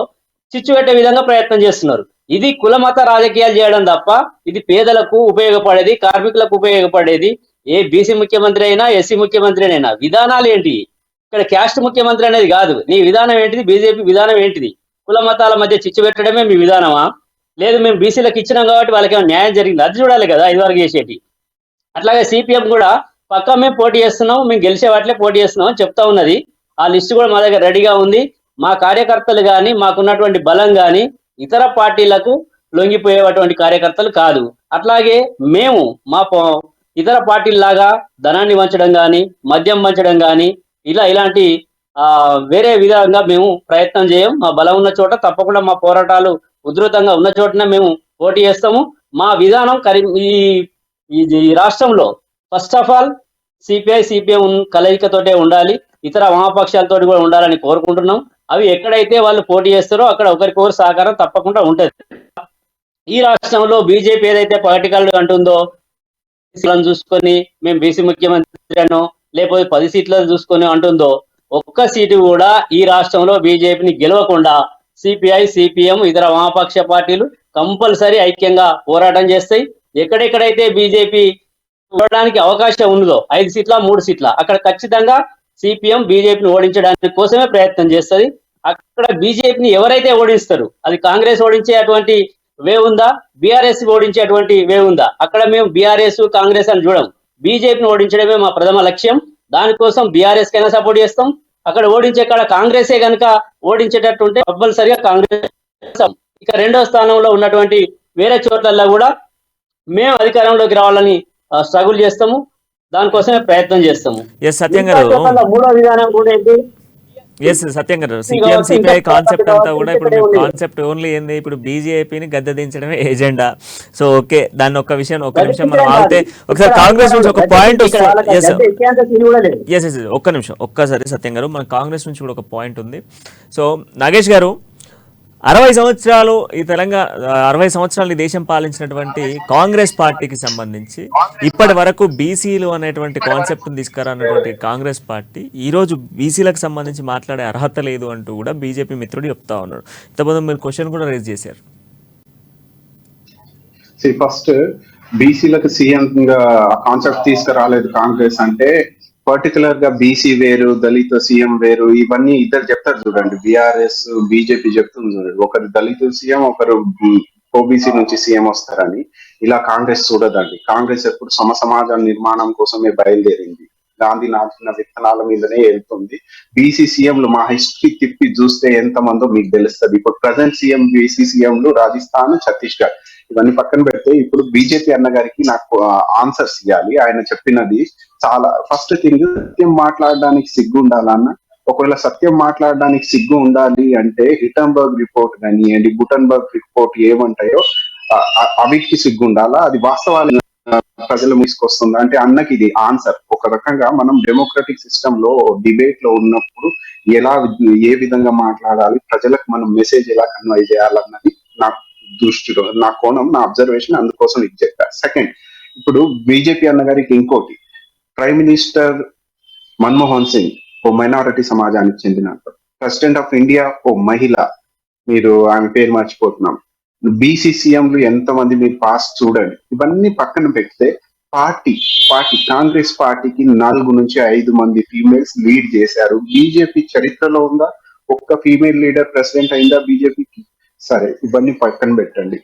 చిచ్చు పెట్టే విధంగా ప్రయత్నం చేస్తున్నారు. ఇది కుల మత రాజకీయాలు చేయడం తప్ప ఇది పేదలకు ఉపయోగపడేది, కార్మికులకు ఉపయోగపడేది. ఏ బీసీ ముఖ్యమంత్రి అయినా, ఎస్సీ ముఖ్యమంత్రి అయినా విధానాలు ఏంటి? ఇక్కడ క్యాస్ట్ ముఖ్యమంత్రి అనేది కాదు. నీ విధానం ఏంటిది? బీజేపీ విధానం ఏంటిది? కుల మతాల మధ్య చిచ్చు పెట్టడమే మీ విధానమా? లేదు మేము బీసీలకు ఇచ్చినాం కాబట్టి వాళ్ళకి ఏమైనా న్యాయం జరిగింది అది చూడాలి కదా ఇదివరకు చేసేటి. అట్లాగే సిపిఎం కూడా పక్కా మేము పోటీ చేస్తున్నాం, మేము గెలిచే వాటిలో పోటీ చేస్తున్నాం అని చెప్తా ఉన్నది. ఆ లిస్టు కూడా మా దగ్గర రెడీగా ఉంది. మా కార్యకర్తలు కానీ, మాకున్నటువంటి బలం కానీ ఇతర పార్టీలకు లొంగిపోయేటువంటి కార్యకర్తలు కాదు. అట్లాగే మేము ఇతర పార్టీలాగా ధనాన్ని వంచడం కానీ, మద్యం వంచడం కానీ ఇలాంటి వేరే విధంగా మేము ప్రయత్నం చేయం. మా బలం ఉన్న చోట తప్పకుండా మా పోరాటాలు ఉధృతంగా ఉన్న చోటనే మేము పోటీ చేస్తాము. మా విధానం ఈ రాష్ట్రంలో first of all CPI CPM కలయికతోటే ఉండాలి, ఇతర వామపక్షాలతో కూడా ఉండాలని కోరుకుంటున్నాం. అవి ఎక్కడైతే వాళ్ళు పోటీ చేస్తారో అక్కడ ఒకరికొకరు సహకారం తప్పకుండా ఉంటుంది. ఈ రాష్ట్రంలో బీజేపీ ఏదైతే పొలిటికల్ అంటుందో సీట్లను చూసుకొని మేము బీసీ ముఖ్యమంత్రి అనో లేకపోతే 10 సీట్లను చూసుకొని అంటుందో, ఒక్క సీటు కూడా ఈ రాష్ట్రంలో బీజేపీని గెలవకుండా సిపిఐ సిపిఎం ఇతర వామపక్ష పార్టీలు కంపల్సరీ ఐక్యంగా పోరాటం చేస్తాయి. ఎక్కడెక్కడైతే బీజేపీ ఓడడానికి అవకాశం ఉందో 5 సీట్ల 3 సీట్ల అక్కడ ఖచ్చితంగా సిపిఎం బీజేపీని ఓడించడానికి కోసమే ప్రయత్నం చేస్తుంది. అక్కడ బీజేపీని ఎవరైతే ఓడిస్తారు, అది కాంగ్రెస్ ఓడించే అటువంటి వే ఉందా, బీఆర్ఎస్ ఓడించేటువంటి వే ఉందా? అక్కడ మేము బీఆర్ఎస్ కాంగ్రెస్ అని చూడం, బీజేపీని ఓడించడమే మా ప్రథమ లక్ష్యం. దానికోసం బీఆర్ఎస్ కైనా సపోర్ట్ చేస్తాం. అక్కడ ఓడించే కాడ కాంగ్రెసే కనుక ఓడించేటట్టు ఉంటే కంపల్సరిగా కాంగ్రెస్. ఇక రెండో స్థానంలో ఉన్నటువంటి వేరే చోట్లలో కూడా మేము అధికారంలోకి రావాలని స్ట్రగుల్ చేస్తాము, దానికోసమే ప్రయత్నం చేస్తాము. సత్యం గారు, మూడో విధానం కూడా ఏంటి? సత్యం గారు, సిపిఎం సిపిఐ కాన్సెప్ట్ అంతా కూడా ఇప్పుడు కాన్సెప్ట్ ఓన్లీ ఏంది, ఇప్పుడు బీజేపీని గద్దె దించడమే ఏజెండా. సో ఓకే, దాన్ని ఒక్క నిమిషం మనం ఆగితే ఒకసారి కాంగ్రెస్ నుంచి ఒక పాయింట్ ఒక్క నిమిషం ఒక్కసారి సత్యం గారు, మన కాంగ్రెస్ నుంచి కూడా ఒక పాయింట్ ఉంది. సో నాగేష్ గారు, 60 సంవత్సరాలు ఈ తెలంగాణ 60 సంవత్సరాలు ఈ దేశం పాలించినటువంటి కాంగ్రెస్ పార్టీకి సంబంధించి ఇప్పటి వరకు బీసీలు అనేటువంటి కాన్సెప్ట్ తీసుకురానటువంటి కాంగ్రెస్ పార్టీ ఈరోజు బీసీలకు సంబంధించి మాట్లాడే అర్హత లేదు అంటూ కూడా బీజేపీ మిత్రుడు చెప్తా ఉన్నాడు. ఇంతకుముందు మీరు క్వశ్చన్ కూడా రేజ్ చేశారు. ఫస్ట్ బీసీలకు సీఎం గా కాన్సెప్ట్ తీసుకురాలేదు కాంగ్రెస్ అంటే, పర్టికులర్ గా బీసీ వేరు, దళిత సీఎం వేరు, ఇవన్నీ ఇద్దరు చెప్తారు చూడండి. బీఆర్ఎస్ బీజేపీ చెప్తుంది చూడండి, ఒకరు దళిత సీఎం, ఒకరు ఓబీసీ నుంచి సీఎం వస్తారని. ఇలా కాంగ్రెస్ చూడదండి. కాంగ్రెస్ ఎప్పుడు సమాజ నిర్మాణం కోసమే బయలుదేరింది, గాంధీ నాటిన విత్తనాల మీదనే వెళ్తుంది. బీసీ సీఎంలు మా హిస్టరీ తిప్పి చూస్తే ఎంత మందో మీకు తెలుస్తుంది. ఇప్పుడు ప్రజెంట్ సీఎం బీసీ సీఎంలు రాజస్థాన్, ఛత్తీస్గఢ్, ఇవన్నీ పక్కన పెడితే ఇప్పుడు బీజేపీ అన్న గారికి నాకు ఆన్సర్స్ ఇవ్వాలి. ఆయన చెప్పినది చాలా ఫస్ట్ థింగ్, సత్యం మాట్లాడడానికి సిగ్గు ఉండాలన్న. ఒకవేళ సత్యం మాట్లాడడానికి సిగ్గు ఉండాలి అంటే హిటన్బర్గ్ రిపోర్ట్ కానివ్వండి, గుటన్బర్గ్ రిపోర్ట్ ఏమంటాయో అవిటికి సిగ్గు ఉండాలా, అది వాస్తవాలు ప్రజలు తీసుకొస్తుందా అంటే అన్నకి ఇది ఆన్సర్. ఒక రకంగా మనం డెమోక్రటిక్ సిస్టమ్ లో డిబేట్ లో ఉన్నప్పుడు ఏ విధంగా మాట్లాడాలి, ప్రజలకు మనం మెసేజ్ ఎలా కన్వే చేయాలన్నది నా దృష్టిలో, నా కోణం, నా అబ్జర్వేషన్, అందుకోసం ఇది చెప్పా. సెకండ్, ఇప్పుడు బీజేపీ అన్న గారికి ఇంకోటి, ప్రైమ్ మినిస్టర్ మన్మోహన్ సింగ్ ఓ మైనారిటీ సమాజానికి చెందిన, ప్రెసిడెంట్ ఆఫ్ ఇండియా ఓ మహిళ, మీరు ఆమె పేరు మర్చిపోతున్నాం. బీసీ సీఎంలు ఎంతమంది మీరు పాస్ట్ చూడండి. ఇవన్నీ పక్కన పెడితే పార్టీ కాంగ్రెస్ పార్టీకి 4 నుంచి 5 మంది ఫీమేల్స్ లీడ్ చేశారు. బీజేపీ చరిత్రలో ఉందా ఒక్క ఫీమేల్ లీడర్ ప్రెసిడెంట్ అయిందా బీజేపీకి? సరే, ఇవన్నీ పక్కన పెట్టండి.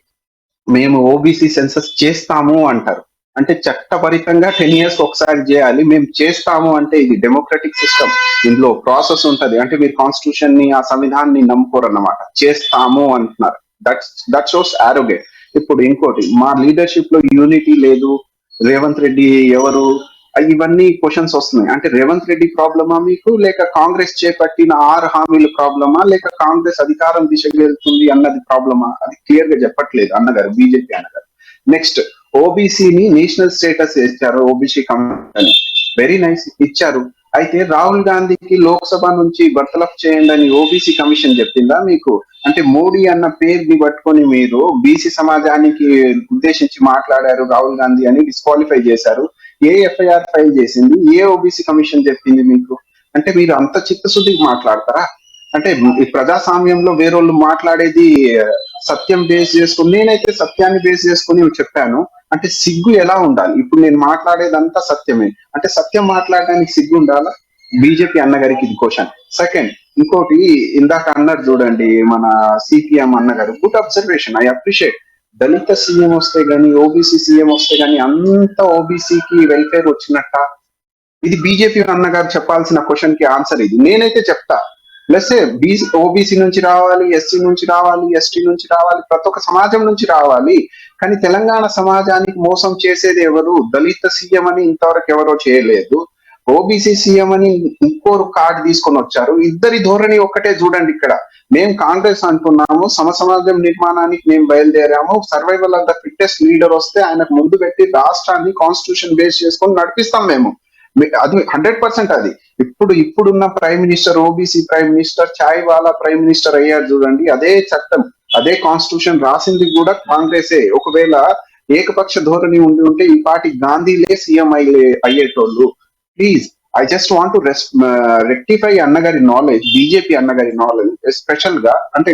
మేము ఓబీసీ సెన్సస్ చేస్తాము అంటారు, అంటే చట్టపరితంగా 10 years ఒకసారి చేయాలి. మేము చేస్తాము అంటే ఇది డెమోక్రటిక్ సిస్టమ్, ఇందులో ప్రాసెస్ ఉంటది. అంటే మీరు కాన్స్టిట్యూషన్ ని, ఆ సంవిధానాన్ని నమ్ముకోరు అన్నమాట. చేస్తాము అంటున్నారు, దట్ షోస్ ఆరోగెంట్. ఇప్పుడు ఇంకోటి, మా లీడర్షిప్ లో యూనిటీ లేదు, రేవంత్ రెడ్డి ఎవరు, ఇవన్నీ క్వశ్చన్స్ వస్తున్నాయి. అంటే రేవంత్ రెడ్డి ప్రాబ్లమా మీకు, లేక కాంగ్రెస్ చేపట్టిన 6 హామీల ప్రాబ్లమా, లేక కాంగ్రెస్ అధికారం దిశగా వెళ్తుంది అన్నది ప్రాబ్లమా? అది క్లియర్ గా చెప్పట్లేదు అన్నగారు, బీజేపీ అన్నగారు. నెక్స్ట్, ఓబీసీని నేషనల్ స్టేటస్ ఇచ్చారు, ఓబీసీ కమిషన్ వెరీ నైస్ ఇచ్చారు. అయితే రాహుల్ గాంధీకి లోక్సభ నుంచి బర్తరఫ్ చేయండి అని ఓబీసీ కమిషన్ చెప్పిందా మీకు? అంటే మోడీ అన్న పేరుని పట్టుకొని మీరు బీసీ సమాజానికి ఉద్దేశించి మాట్లాడారు రాహుల్ గాంధీ అని డిస్క్వాలిఫై చేశారు. ఏ ఎఫ్ఐఆర్ ఫైల్ చేసింది? ఏ ఓబీసీ కమిషన్ చెప్పింది మీకు? అంటే మీరు అంత చిత్తశుద్ధికి మాట్లాడతారా? అంటే ఈ ప్రజాస్వామ్యంలో వేరేళ్ళు మాట్లాడేది సత్యం బేస్ చేసుకుని, నేనైతే సత్యాన్ని బేస్ చేసుకుని చెప్పాను. అంటే సిగ్గు ఎలా ఉండాలి? ఇప్పుడు నేను మాట్లాడేదంతా సత్యమే, అంటే సత్యం మాట్లాడడానికి సిగ్గు ఉండాలా? బీజేపీ అన్నగారికి ఇది క్వశ్చన్. సెకండ్, ఇంకోటి ఇందాక అన్నారు చూడండి, మన సిపిఎం అన్నగారు, గుడ్ అబ్జర్వేషన్, ఐ అప్రిషియేట్. దళిత సీఎం వస్తే గానీ, ఓబీసీ సీఎం వస్తే గానీ అంత ఓబీసీకి వెల్ఫేర్ వచ్చినట్ట? ఇది బీజేపీ అన్నగారు చెప్పాల్సిన క్వశ్చన్ కి ఆన్సర్ ఇది. నేనైతే చెప్తా, ప్లస్ ఓబీసీ నుంచి రావాలి, ఎస్సీ నుంచి రావాలి, ఎస్టీ నుంచి రావాలి, ప్రతి ఒక్క సమాజం నుంచి రావాలి. కానీ తెలంగాణ సమాజానికి మోసం చేసేది ఎవరు? దళిత సీఎం అని ఇంతవరకు ఎవరో చేయలేదు. ఓబీసీ సీఎం అని ఇంకోరు కార్డు తీసుకొని వచ్చారు. ఇద్దరి ధోరణి ఒక్కటే చూడండి. ఇక్కడ మేము కాంగ్రెస్ అంటున్నాము, సమాజం నిర్మాణానికి మేము బయలుదేరాము, survival of the fittest leader వస్తే ఆయనకు ముందు పెట్టి రాష్ట్రాన్ని కాన్స్టిట్యూషన్ బేస్ చేసుకొని నడిపిస్తాం మేము. అది 100% అది. ఇప్పుడున్న prime minister, OBC prime minister, చాయ్ వాలా ప్రైమ్ మినిస్టర్ అయ్యారు చూడండి. అదే చట్టం, అదే కాన్స్టిట్యూషన్ రాసింది కూడా కాంగ్రెసే. ఒకవేళ ఏకపక్ష ధోరణి ఉంటే ఈ పార్టీ గాంధీలే సీఎం అయ్యేటోళ్ళు. Please, I just want to rectify అన్నగారి నాలెడ్జ్, బీజేపీ అన్నగారి నాలెడ్జ్ స్పెషల్ గా. అంటే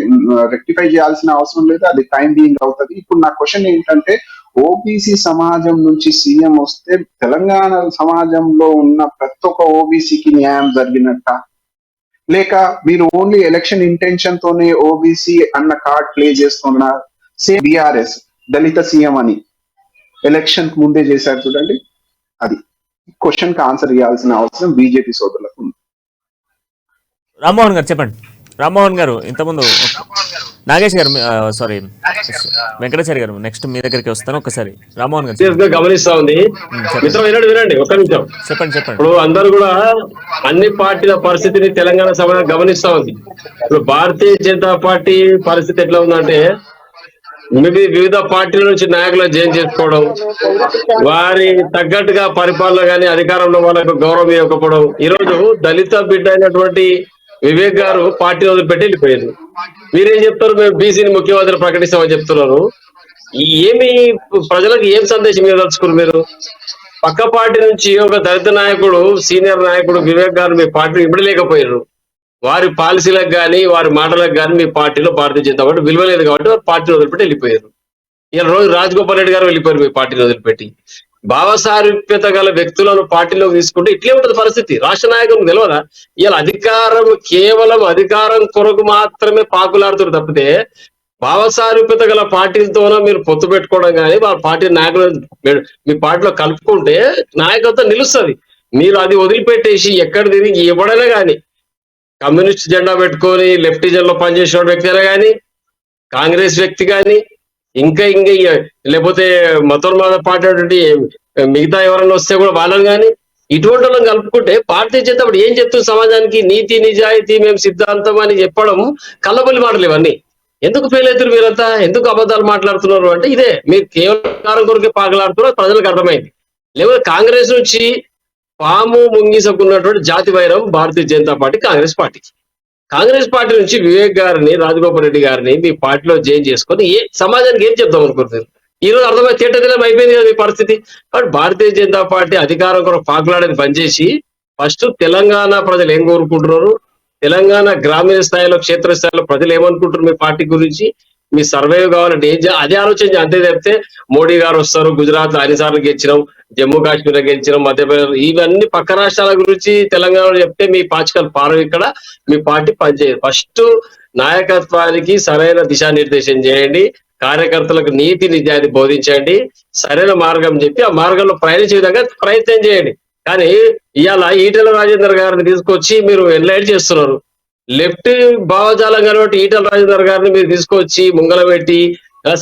రెక్టిఫై చేయాల్సిన అవసరం లేదు, అది టైం బీయింగ్ అవుతుంది. ఇప్పుడు నా క్వశ్చన్ ఏంటంటే, ఓబీసీ సమాజం నుంచి సీఎం వస్తే తెలంగాణ సమాజంలో ఉన్న ప్రతి ఒక్క ఓబీసీకి న్యాయం జరిగినట్ట? లేక మీరు ఓన్లీ ఎలక్షన్ ఇంటెన్షన్ తోనే ఓబీసీ అన్న కార్డ్ ప్లే చేస్తున్నారు? సేమ్ బీఆర్ఎస్ దళిత సీఎం అని ఎలక్షన్ ముందే చేశారు చూడండి. అది క్వశ్చన్ కి ఆన్సర్ ఇవ్వాల్సిన అవసరం బీజేపీ సోదరులకు ఉంది. రామ్మోహన్ గారు చెప్పండి. రామ్మోహన్ గారు, ఇంతకుముందు నాగేష్ గారు, సారీ వెంకటేశ్వర గారు, నెక్స్ట్ మీ దగ్గరికి వస్తాను. ఒకసారి రామ్మోహన్ గారు గమనిస్తా ఉంది. మిత్రం వినండి, ఒక్క నిమిషం చెప్పండి. ఇప్పుడు అందరూ కూడా అన్ని పార్టీల పరిస్థితిని తెలంగాణ సమాజం గమనిస్తా ఉంది. ఇప్పుడు భారతీయ జనతా పార్టీ పరిస్థితి ఎట్లా ఉందంటే, వివిధ పార్టీల నుంచి నాయకులను జైన్ చేసుకోవడం, వారి తగ్గట్టుగా పరిపాలన గానీ అధికారంలో వాళ్ళకు గౌరవం ఇవ్వకపోవడం. ఈ రోజు దళిత బిడ్డ అయినటువంటి వివేక్ గారు పార్టీ వదిలిపెట్టి వెళ్ళిపోయారు. మీరేం చెప్తారు? మేము బీసీని ముఖ్యమంత్రి ప్రకటిస్తామని చెప్తున్నారు. ఏమి ప్రజలకు ఏం సందేశం ఇవ్వదలుచుకున్నారు మీరు? పక్క పార్టీ నుంచి ఒక దళిత నాయకుడు, సీనియర్ నాయకుడు వివేక్ గారు మీ పార్టీ ఇవ్వలేకపోయారు. వారి పాలసీలకు కానీ వారి మాటలకు కానీ మీ పార్టీలో భారతీయ జనతా పార్టీ విలువలేదు కాబట్టి వారు పార్టీని వదిలిపెట్టి వెళ్ళిపోయారు. ఇలా రోజు రాజగోపాల్ రెడ్డి గారు వెళ్ళిపోయారు మీ పార్టీని వదిలిపెట్టి. భావసారూప్యత గల వ్యక్తులను పార్టీలోకి తీసుకుంటే ఇట్లే ఉంటుంది పరిస్థితి. రాష్ట్ర నాయకులకు తెలియదా? ఇలా అధికారం కేవలం అధికారం కొరకు మాత్రమే పాకులాడుతున్నారు తప్పితే, భావసారూప్యత గల పార్టీలతోనో మీరు పొత్తు పెట్టుకోవడం కానీ వాళ్ళ పార్టీ నాయకులు మీ పార్టీలో కలుపుకుంటే నాయకత్వం నిలుస్తుంది. మీరు అది వదిలిపెట్టేసి ఎక్కడ తిరిగి ఎవడైనా కానీ, కమ్యూనిస్ట్ జెండా పెట్టుకొని లెఫ్టిజన్ లో పనిచేసిన వ్యక్తి అయినా కానీ, కాంగ్రెస్ వ్యక్తి కానీ, ఇంకా లేకపోతే మతోన్మాద పార్టీ మిగతా ఎవరైనా వస్తే కూడా వాళ్ళని కానీ, ఇటువంటి వాళ్ళని కలుపుకుంటే భారతీయ జనతా పార్టీ ఏం చెప్తుంది సమాజానికి? నీతి నిజాయితీ మేము సిద్ధాంతం అని చెప్పడం కళ్ళబొల్లి మాటలు ఇవన్నీ. ఎందుకు ఫెయిల్ అవుతారు మీరంతా? ఎందుకు అబద్ధాలు మాట్లాడుతున్నారు అంటే ఇదే, మీరు కేవలం కొరకే పాగలాడుతున్నారు, ప్రజలకు అర్థమైంది. లేకపోతే కాంగ్రెస్ నుంచి పాము ముంగిసకున్నటువంటి జాతి వైరం భారతీయ జనతా పార్టీ కాంగ్రెస్ పార్టీకి. కాంగ్రెస్ పార్టీ నుంచి వివేక్ గారిని, రాజగోపాల్ రెడ్డి గారిని మీ పార్టీలో జాయిన్ చేసుకొని సమాజానికి ఏం చెప్దాం అనుకుంటున్నారు? ఈ రోజు అర్థమై తేటదిలం అయిపోయింది కదా మీ పరిస్థితి. బట్ భారతీయ జనతా పార్టీ అధికారం కొరకు పాకులాడని పనిచేసి ఫస్ట్ తెలంగాణ ప్రజలు ఏం కోరుకుంటున్నారు, తెలంగాణ గ్రామీణ స్థాయిలో క్షేత్రస్థాయిలో ప్రజలు ఏమనుకుంటున్నారు మీ పార్టీ గురించి, మీ సర్వైవ్ కావాలంటే ఏం అదే ఆలోచన. అంతే చెప్తే మోడీ గారు వస్తారు, గుజరాత్ అన్నిసార్లు గెలిచినాం, జమ్మూ కాశ్మీర్ గెలిచినాం, మధ్యప్రదేశ్, ఇవన్నీ పక్క రాష్ట్రాల గురించి తెలంగాణలో చెప్తే మీ పాచికలు పారం. ఇక్కడ మీ పార్టీ పనిచేయదు. ఫస్ట్ నాయకత్వానికి సరైన దిశానిర్దేశం చేయండి, కార్యకర్తలకు నీతి నిజాయితీ బోధించండి, సరైన మార్గం చెప్పి ఆ మార్గంలో ప్రయాణించే విధంగా ప్రయత్నం చేయండి. కానీ ఇవాళ ఈటెల రాజేందర్ గారిని తీసుకొచ్చి మీరు ఎన్లైట్ చేస్తున్నారు. లెఫ్ట్ భావజాలం కాబట్టి ఈటెల రాజేందర్ గారిని మీరు తీసుకొచ్చి ముంగల పెట్టి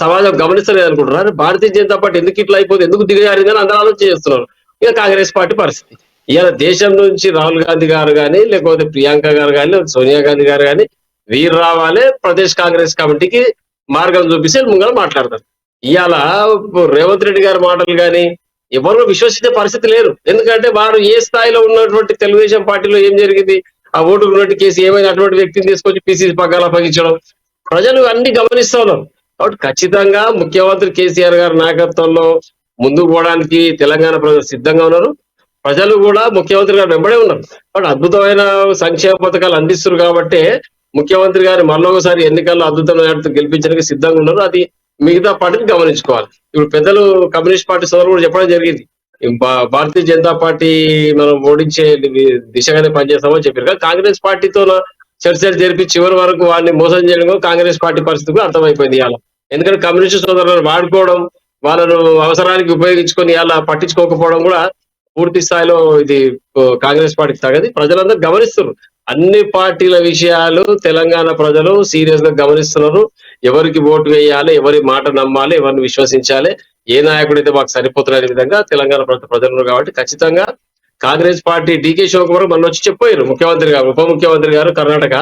సమాజం గమనిస్తలేదు అనుకుంటున్నారు. భారతీయ జనతా పార్టీ ఎందుకు ఇట్లా అయిపోతుంది, ఎందుకు దిగజారిందని అందరూ ఆలోచన చేస్తున్నారు. ఇక కాంగ్రెస్ పార్టీ పరిస్థితి ఇవాళ దేశం నుంచి రాహుల్ గాంధీ గారు కానీ, లేకపోతే ప్రియాంక గారు కానీ, సోనియా గాంధీ గారు కానీ వీరు రావాలి, ప్రదేశ్ కాంగ్రెస్ కమిటీకి మార్గం చూపిస్తే ముంగల మాట్లాడతారు. ఇవాళ రేవంత్ రెడ్డి గారి మాటలు కానీ ఎవరు విశ్వసించే పరిస్థితి లేరు. ఎందుకంటే వారు ఏ స్థాయిలో ఉన్నటువంటి తెలుగుదేశం పార్టీలో ఏం జరిగింది, ఆ ఓటుకు నోటు కేసు ఏమైనా అటువంటి వ్యక్తిని తీసుకొచ్చి పిసిసి పగ్గాల అప్పగించడం, ప్రజలు అన్ని గమనిస్తూ ఉన్నారు. కాబట్టి ఖచ్చితంగా ముఖ్యమంత్రి కేసీఆర్ గారి నాయకత్వంలో ముందుకు పోవడానికి తెలంగాణ ప్రజలు సిద్ధంగా ఉన్నారు. ప్రజలు కూడా ముఖ్యమంత్రి గారు వెంబడే ఉన్నారు. బట్ అద్భుతమైన సంక్షేమ పథకాలు అందిస్తున్నారు కాబట్టి ముఖ్యమంత్రి గారు మరొకసారి ఎన్నికల్లో అద్భుతమైన మెజార్టీతో గెలిపించడానికి సిద్ధంగా ఉన్నారు. అది మిగతా పార్టీని గమనించుకోవాలి. ఇప్పుడు పెద్దలు కమ్యూనిస్ట్ పార్టీ సోదరులు కూడా చెప్పడం జరిగింది. భారతీయ జనతా పార్టీ మనం ఓడించే దిశగానే పనిచేస్తామని చెప్పారు. కానీ కాంగ్రెస్ పార్టీతో చర్చలు జరిపి చివరి వరకు వారిని మోసం చేయడం కాంగ్రెస్ పార్టీ పరిస్థితి కూడా అర్థమైపోయింది ఇవాళ. ఎందుకంటే కమ్యూనిస్ట్ సోదరులను వాడుకోవడం, వాళ్ళను అవసరానికి ఉపయోగించుకొని ఇలా పట్టించుకోకపోవడం కూడా పూర్తి స్థాయిలో ఇది కాంగ్రెస్ పార్టీకి తగది. ప్రజలందరూ గమనిస్తున్నారు. అన్ని పార్టీల విషయాలు తెలంగాణ ప్రజలు సీరియస్ గా గమనిస్తున్నారు. ఎవరికి ఓటు వేయాలి, ఎవరి మాట నమ్మాలి, ఎవరిని విశ్వసించాలి, ఏ నాయకుడైతే మాకు సరిపోతున్న విధంగా తెలంగాణ ప్రజలు కాబట్టి ఖచ్చితంగా కాంగ్రెస్ పార్టీ డీకే శివకుమార్ మొన్న వచ్చి చెప్పారు ముఖ్యమంత్రి గారు, ఉప ముఖ్యమంత్రి గారు కర్ణాటక,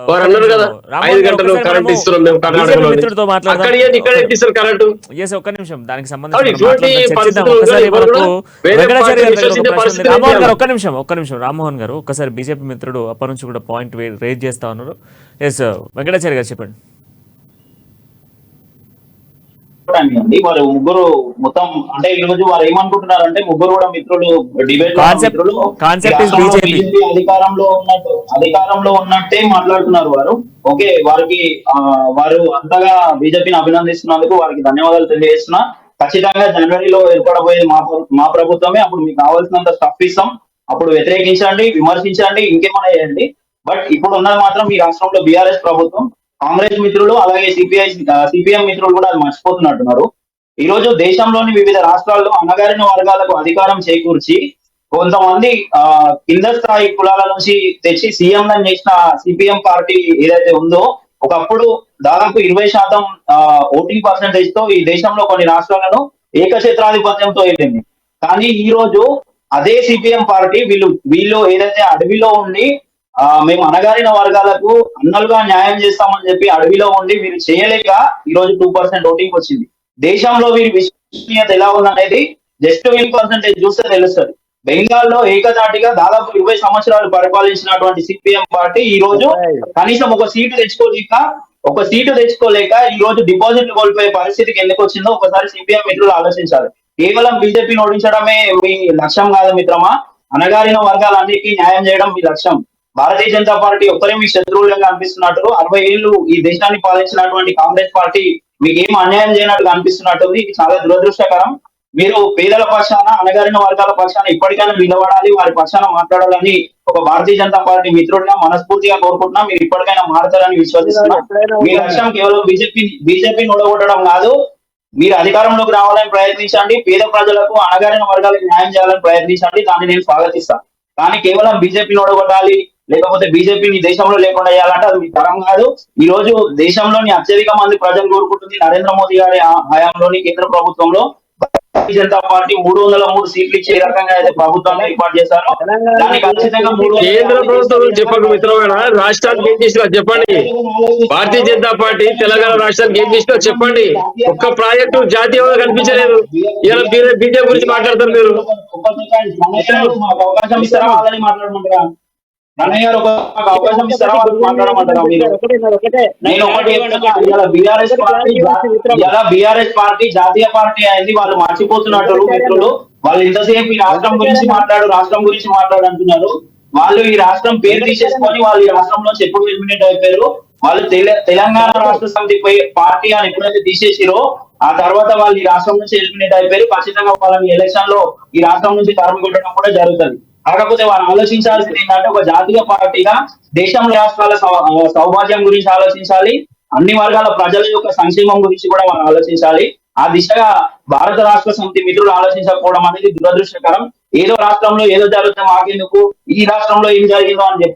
వారు అన్నారు కదా 5 గంటలు కరెంట్ ఇస్తున్నాం మేము కర్ణాటకలో. అక్కడ ఇక్కడ ఇస్తారు కరెంటు. ఒక్క నిమిషం దానికి ఒక్క నిమిషం రామ్మోహన్ గారు, ఒక్కసారి బీజేపీ మిత్రుడు అప్పటి నుంచి కూడా పాయింట్ రేజ్ చేస్తా ఉన్నారు. ఎస్ వెంకటాచారి గారు చెప్పండి. అండి వారు ముగ్గురు మొత్తం అంటే ఈ రోజు వారు ఏమనుకుంటున్నారంటే ముగ్గురు కూడా మిత్రులు డిబేట్ అధికారంలో ఉన్నట్టే మాట్లాడుతున్నారు వారు. ఓకే, వారు అంతగా బీజేపీని అభినందిస్తున్నందుకు వారికి ధన్యవాదాలు తెలియజేస్తున్నా. ఖచ్చితంగా జనవరిలో ఏర్పడబోయేది మా ప్రభుత్వమే. అప్పుడు మీకు కావాల్సినంత స్టఫ్ ఇస్తాం. అప్పుడు వ్యతిరేకించండి, విమర్శించండి, ఇంకేమైనా చేయండి. బట్ ఇప్పుడు ఉన్నది మాత్రం మీ రాష్ట్రంలో బీఆర్ఎస్ ప్రభుత్వం. కాంగ్రెస్ మిత్రులు అలాగే సిపిఎం మిత్రులు కూడా అది మర్చిపోతున్నట్టున్నారు. ఈ రోజు దేశంలోని వివిధ రాష్ట్రాల్లో అణగారిన వర్గాలకు అధికారం చేకూర్చి కొంతమంది కింద స్థాయి కులాల నుంచి తెచ్చి సీఎంలను చేసిన సిపిఎం పార్టీ ఏదైతే ఉందో ఒకప్పుడు దాదాపు 20% ఓటింగ్ పర్సెంటేజ్ తో ఈ దేశంలో కొన్ని రాష్ట్రాలను ఏకఛత్రాధిపత్యంతో వెళ్ళింది. కానీ ఈ రోజు అదే సిపిఎం పార్టీ వీళ్ళు ఏదైతే అడవిలో ఉండి మేము అణగారిన వర్గాలకు అన్నలుగా న్యాయం చేస్తామని చెప్పి అడవిలో ఉండి వీరు చేయలేక ఈ రోజు 2% ఓటింగ్ వచ్చింది. దేశంలో వీరి విశ్వసనీయత ఎలా ఉందనేది జస్ట్ 1% చూస్తే తెలుస్తుంది. బెంగాల్లో ఏకదాటిగా దాదాపు 20 సంవత్సరాలు పరిపాలించినటువంటి సిపిఎం పార్టీ ఈ రోజు కనీసం ఒక సీటు తెచ్చుకోలేక ఈ రోజు డిపాజిట్లు కోల్పోయే పరిస్థితికి ఎందుకు వచ్చిందో ఒకసారి సిపిఎం మిత్రులు ఆలోచించాలి. కేవలం బీజేపీని ఓడించడమే మీ లక్ష్యం కాదు మిత్రమా, అణగారిన వర్గాలన్నిటికీ న్యాయం చేయడం మీ లక్ష్యం. భారతీయ జనతా పార్టీ ఒక్కరే మీ శత్రువులుగా అనిపిస్తున్నట్టు 60 ఏళ్లు ఈ దేశాన్ని పాలించినటువంటి కాంగ్రెస్ పార్టీ మీకు ఏం అన్యాయం చేయనట్టుగా అనిపిస్తున్నట్టుంది. ఇది చాలా దురదృష్టకరం. మీరు పేదల పక్షాన అణగారిన వర్గాల పక్షాన ఇప్పటికైనా నిలబడాలి, వారి పక్షాన మాట్లాడాలని ఒక భారతీయ జనతా పార్టీ మిత్రుడిగా మనస్ఫూర్తిగా కోరుకుంటున్నా. మీరు ఇప్పటికైనా మారుతారని విశ్వసిస్తున్నా. మీ లక్ష్యం కేవలం బీజేపీని ఓడగొట్టడం కాదు, మీరు అధికారంలోకి రావాలని ప్రయత్నించండి, పేద ప్రజలకు అణగారిన వర్గాలకు న్యాయం చేయాలని ప్రయత్నించండి. దాన్ని నేను స్వాగతిస్తాను. కానీ కేవలం బీజేపీని ఓడగొట్టాలి లేకపోతే బీజేపీని దేశంలో లేకుండా చేయాలంటే అది మీ తరం కాదు. ఈ రోజు దేశంలోని అత్యధిక మంది ప్రజలు కోరుకుంటుంది నరేంద్ర మోదీ గారి హయాంలోని కేంద్ర ప్రభుత్వంలో భారతీయ జనతా పార్టీ 303 సీట్లు ఇచ్చే రకంగా అయితే ప్రభుత్వాన్ని ఏర్పాటు చేశారు. దానికి ఖచ్చితంగా కేంద్ర ప్రభుత్వం చెప్పండి మిత్రమైన రాష్ట్రానికి ఏం చేసినా చెప్పండి. భారతీయ జనతా పార్టీ తెలంగాణ రాష్ట్రానికి ఏం చేసినా చెప్పండి. ఒక్క ప్రాజెక్టు జాతీయంగా కనిపించలేదు. ఇలా బీజేపీ గురించి మాట్లాడతారు మీరు. అవకాశం ఇస్తారా వాళ్ళని మాట్లాడమంటారా? నన్నయ్య గారు ఒక అవకాశం ఇస్తారా వాళ్ళకి మాట్లాడమంటారా మీరు? నేను ఒకటి బీఆర్ఎస్ పార్టీ జాతీయ పార్టీ అయింది. వాళ్ళు మర్చిపోతున్నట్టు మిత్రులు. వాళ్ళు ఇంతసేపు ఈ రాష్ట్రం గురించి మాట్లాడు అంటున్నారు. వాళ్ళు ఈ రాష్ట్రం పేరు తీసేసుకొని వాళ్ళు ఈ రాష్ట్రంలో ఎప్పుడు ఎలిమినేట్ అయిపోయారు. వాళ్ళు తెలంగాణ రాష్ట్ర సమితి పార్టీ అని ఎప్పుడైతే తీసేసిరో ఆ తర్వాత వాళ్ళు ఈ రాష్ట్రం నుంచి ఎలిమినేట్ అయిపోయారు. ఖచ్చితంగా వాళ్ళని ఎలక్షన్ లో ఈ రాష్ట్రం నుంచి తరిమి కొట్టడం కూడా జరుగుతుంది. కాకపోతే వాళ్ళు ఆలోచించాల్సింది ఏంటంటే ఒక జాతీయ పార్టీగా దేశం రాష్ట్రాల సౌభాగ్యం గురించి ఆలోచించాలి, అన్ని వర్గాల ప్రజల యొక్క సంక్షేమం గురించి కూడా మనం ఆలోచించాలి. ఆ దిశగా భారత రాష్ట్ర సమితి మిత్రులు ఆలోచించకపోవడం అనేది దురదృష్టకరం. ఏదో రాష్ట్రంలో ఏదో జరుగుతుంది మాకెందుకు, ఈ రాష్ట్రంలో ఏం జరిగిందో అని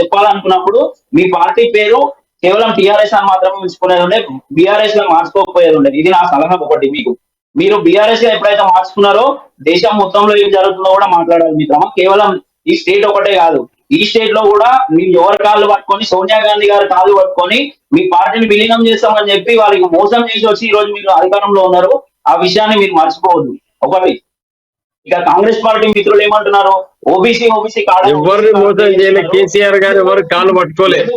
చెప్పాలనుకున్నప్పుడు మీ పార్టీ పేరు కేవలం టీఆర్ఎస్ అని మాత్రమే ఉంచుకునేది ఉండే, బీఆర్ఎస్ గా మార్చుకోకపోయేది ఉండేది. ఇది నా సలహా ఒకటి మీకు. మీరు బీఆర్ఎస్ గా ఎప్పుడైతే మార్చుకున్నారో దేశం మొత్తంలో ఏం జరుగుతుందో కూడా మాట్లాడాలి మిత్రమా. కేవలం ఈ స్టేట్ ఒకటే కాదు, ఈ స్టేట్ లో కూడా మీరు ఎవరి కాళ్ళు పట్టుకొని సోనియా గాంధీ గారి కాళ్ళు పట్టుకొని మీ పార్టీని విలీనం చేస్తామని చెప్పి వాళ్ళకి మోసం చేసి వచ్చి ఈ రోజు మీరు అధికారంలో ఉన్నారు. ఆ విషయాన్ని మీరు మర్చిపోవద్దు. ఒకటి ఇక కాంగ్రెస్ పార్టీ మిత్రులు ఏమంటున్నారు, ఓబీసీ ఎవరిని మోసం చేయలేదు, కేసీఆర్ గారు ఎవరు కాళ్ళు పట్టుకోలేదు.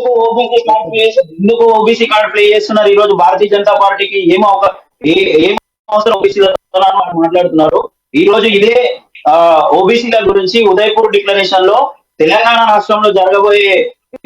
ఎందుకు ఓబీసీ కార్డు ప్లే చేస్తున్నారు? ఈ రోజు భారతీయ జనతా పార్టీకి ఏం అవసరం ఓబీసీల మాట్లాడుతున్నారు. ఈ రోజు ఇదే ఓబీసీల గురించి ఉదయపూర్ డిక్లరేషన్ లో తెలంగాణ రాష్ట్రంలో జరగబోయే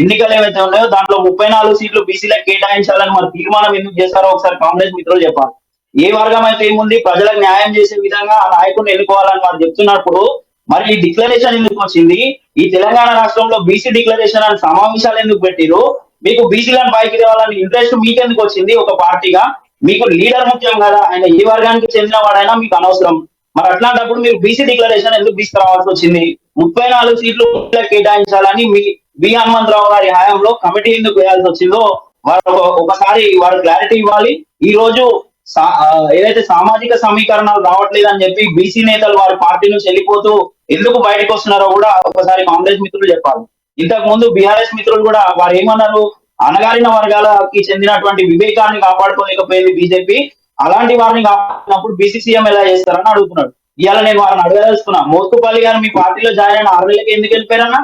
ఎన్నికలు ఏవైతే ఉన్నాయో దాంట్లో 34 సీట్లు బీసీలకు కేటాయించాలని మరి తీర్మానం ఎందుకు చేస్తారో ఒకసారి కాంగ్రెస్ మిత్రులు చెప్పాలి. ఏ వర్గం అయితే ఏముంది ప్రజలకు న్యాయం చేసే విధంగా ఆ నాయకుడిని ఎన్నుకోవాలని వారు చెప్తున్నప్పుడు మరి ఈ డిక్లరేషన్ ఎందుకు వచ్చింది? ఈ తెలంగాణ రాష్ట్రంలో బీసీ డిక్లరేషన్ అని సమావేశాలు ఎందుకు పెట్టిరు? మీకు బీసీలను పైకి తేవాలని ఇంట్రెస్ట్ మీకెందుకు వచ్చింది? ఒక పార్టీగా మీకు లీడర్ ముఖ్యం కదా, ఆయన ఏ వర్గానికి చెందిన వాడైనా మీకు అనవసరం. మరి అట్లాంటప్పుడు మీరు బీసీ డిక్లరేషన్ ఎందుకు తీసుకురావాల్సి వచ్చింది? 34 సీట్లు కేటాయించాలని మీ బి హనుమంతరావు గారి హయాంలో కమిటీ ఎందుకు వేయాల్సి వచ్చిందో వారు ఒకసారి వారు క్లారిటీ ఇవ్వాలి. ఈ రోజు ఏదైతే సామాజిక సమీకరణాలు రావట్లేదు అని చెప్పి బీసీ నేతలు వారి పార్టీ నుంచి వెళ్ళిపోతూ ఎందుకు బయటకు వస్తున్నారో కూడా ఒకసారి కాంగ్రెస్ మిత్రులు చెప్పాలి. ఇంతకు ముందు బీఆర్ఎస్ మిత్రులు కూడా వారు ఏమన్నారు, అణగారిన వర్గాలకి చెందినటువంటి వివేకాన్ని కాపాడుకోలేకపోయింది బీజేపీ, అలాంటి వారిని కాపాడినప్పుడు బీసీసీఎం ఎలా చేస్తారని అడుగుతున్నాడు. ఇవాళ నేను వారిని అడగదలుచుకున్నా, మోత్కుపల్లి గారు మీ పార్టీలో జాయిన్ అయిన 6 నెలలకి ఎందుకు వెళ్ళిపోయారన్నా?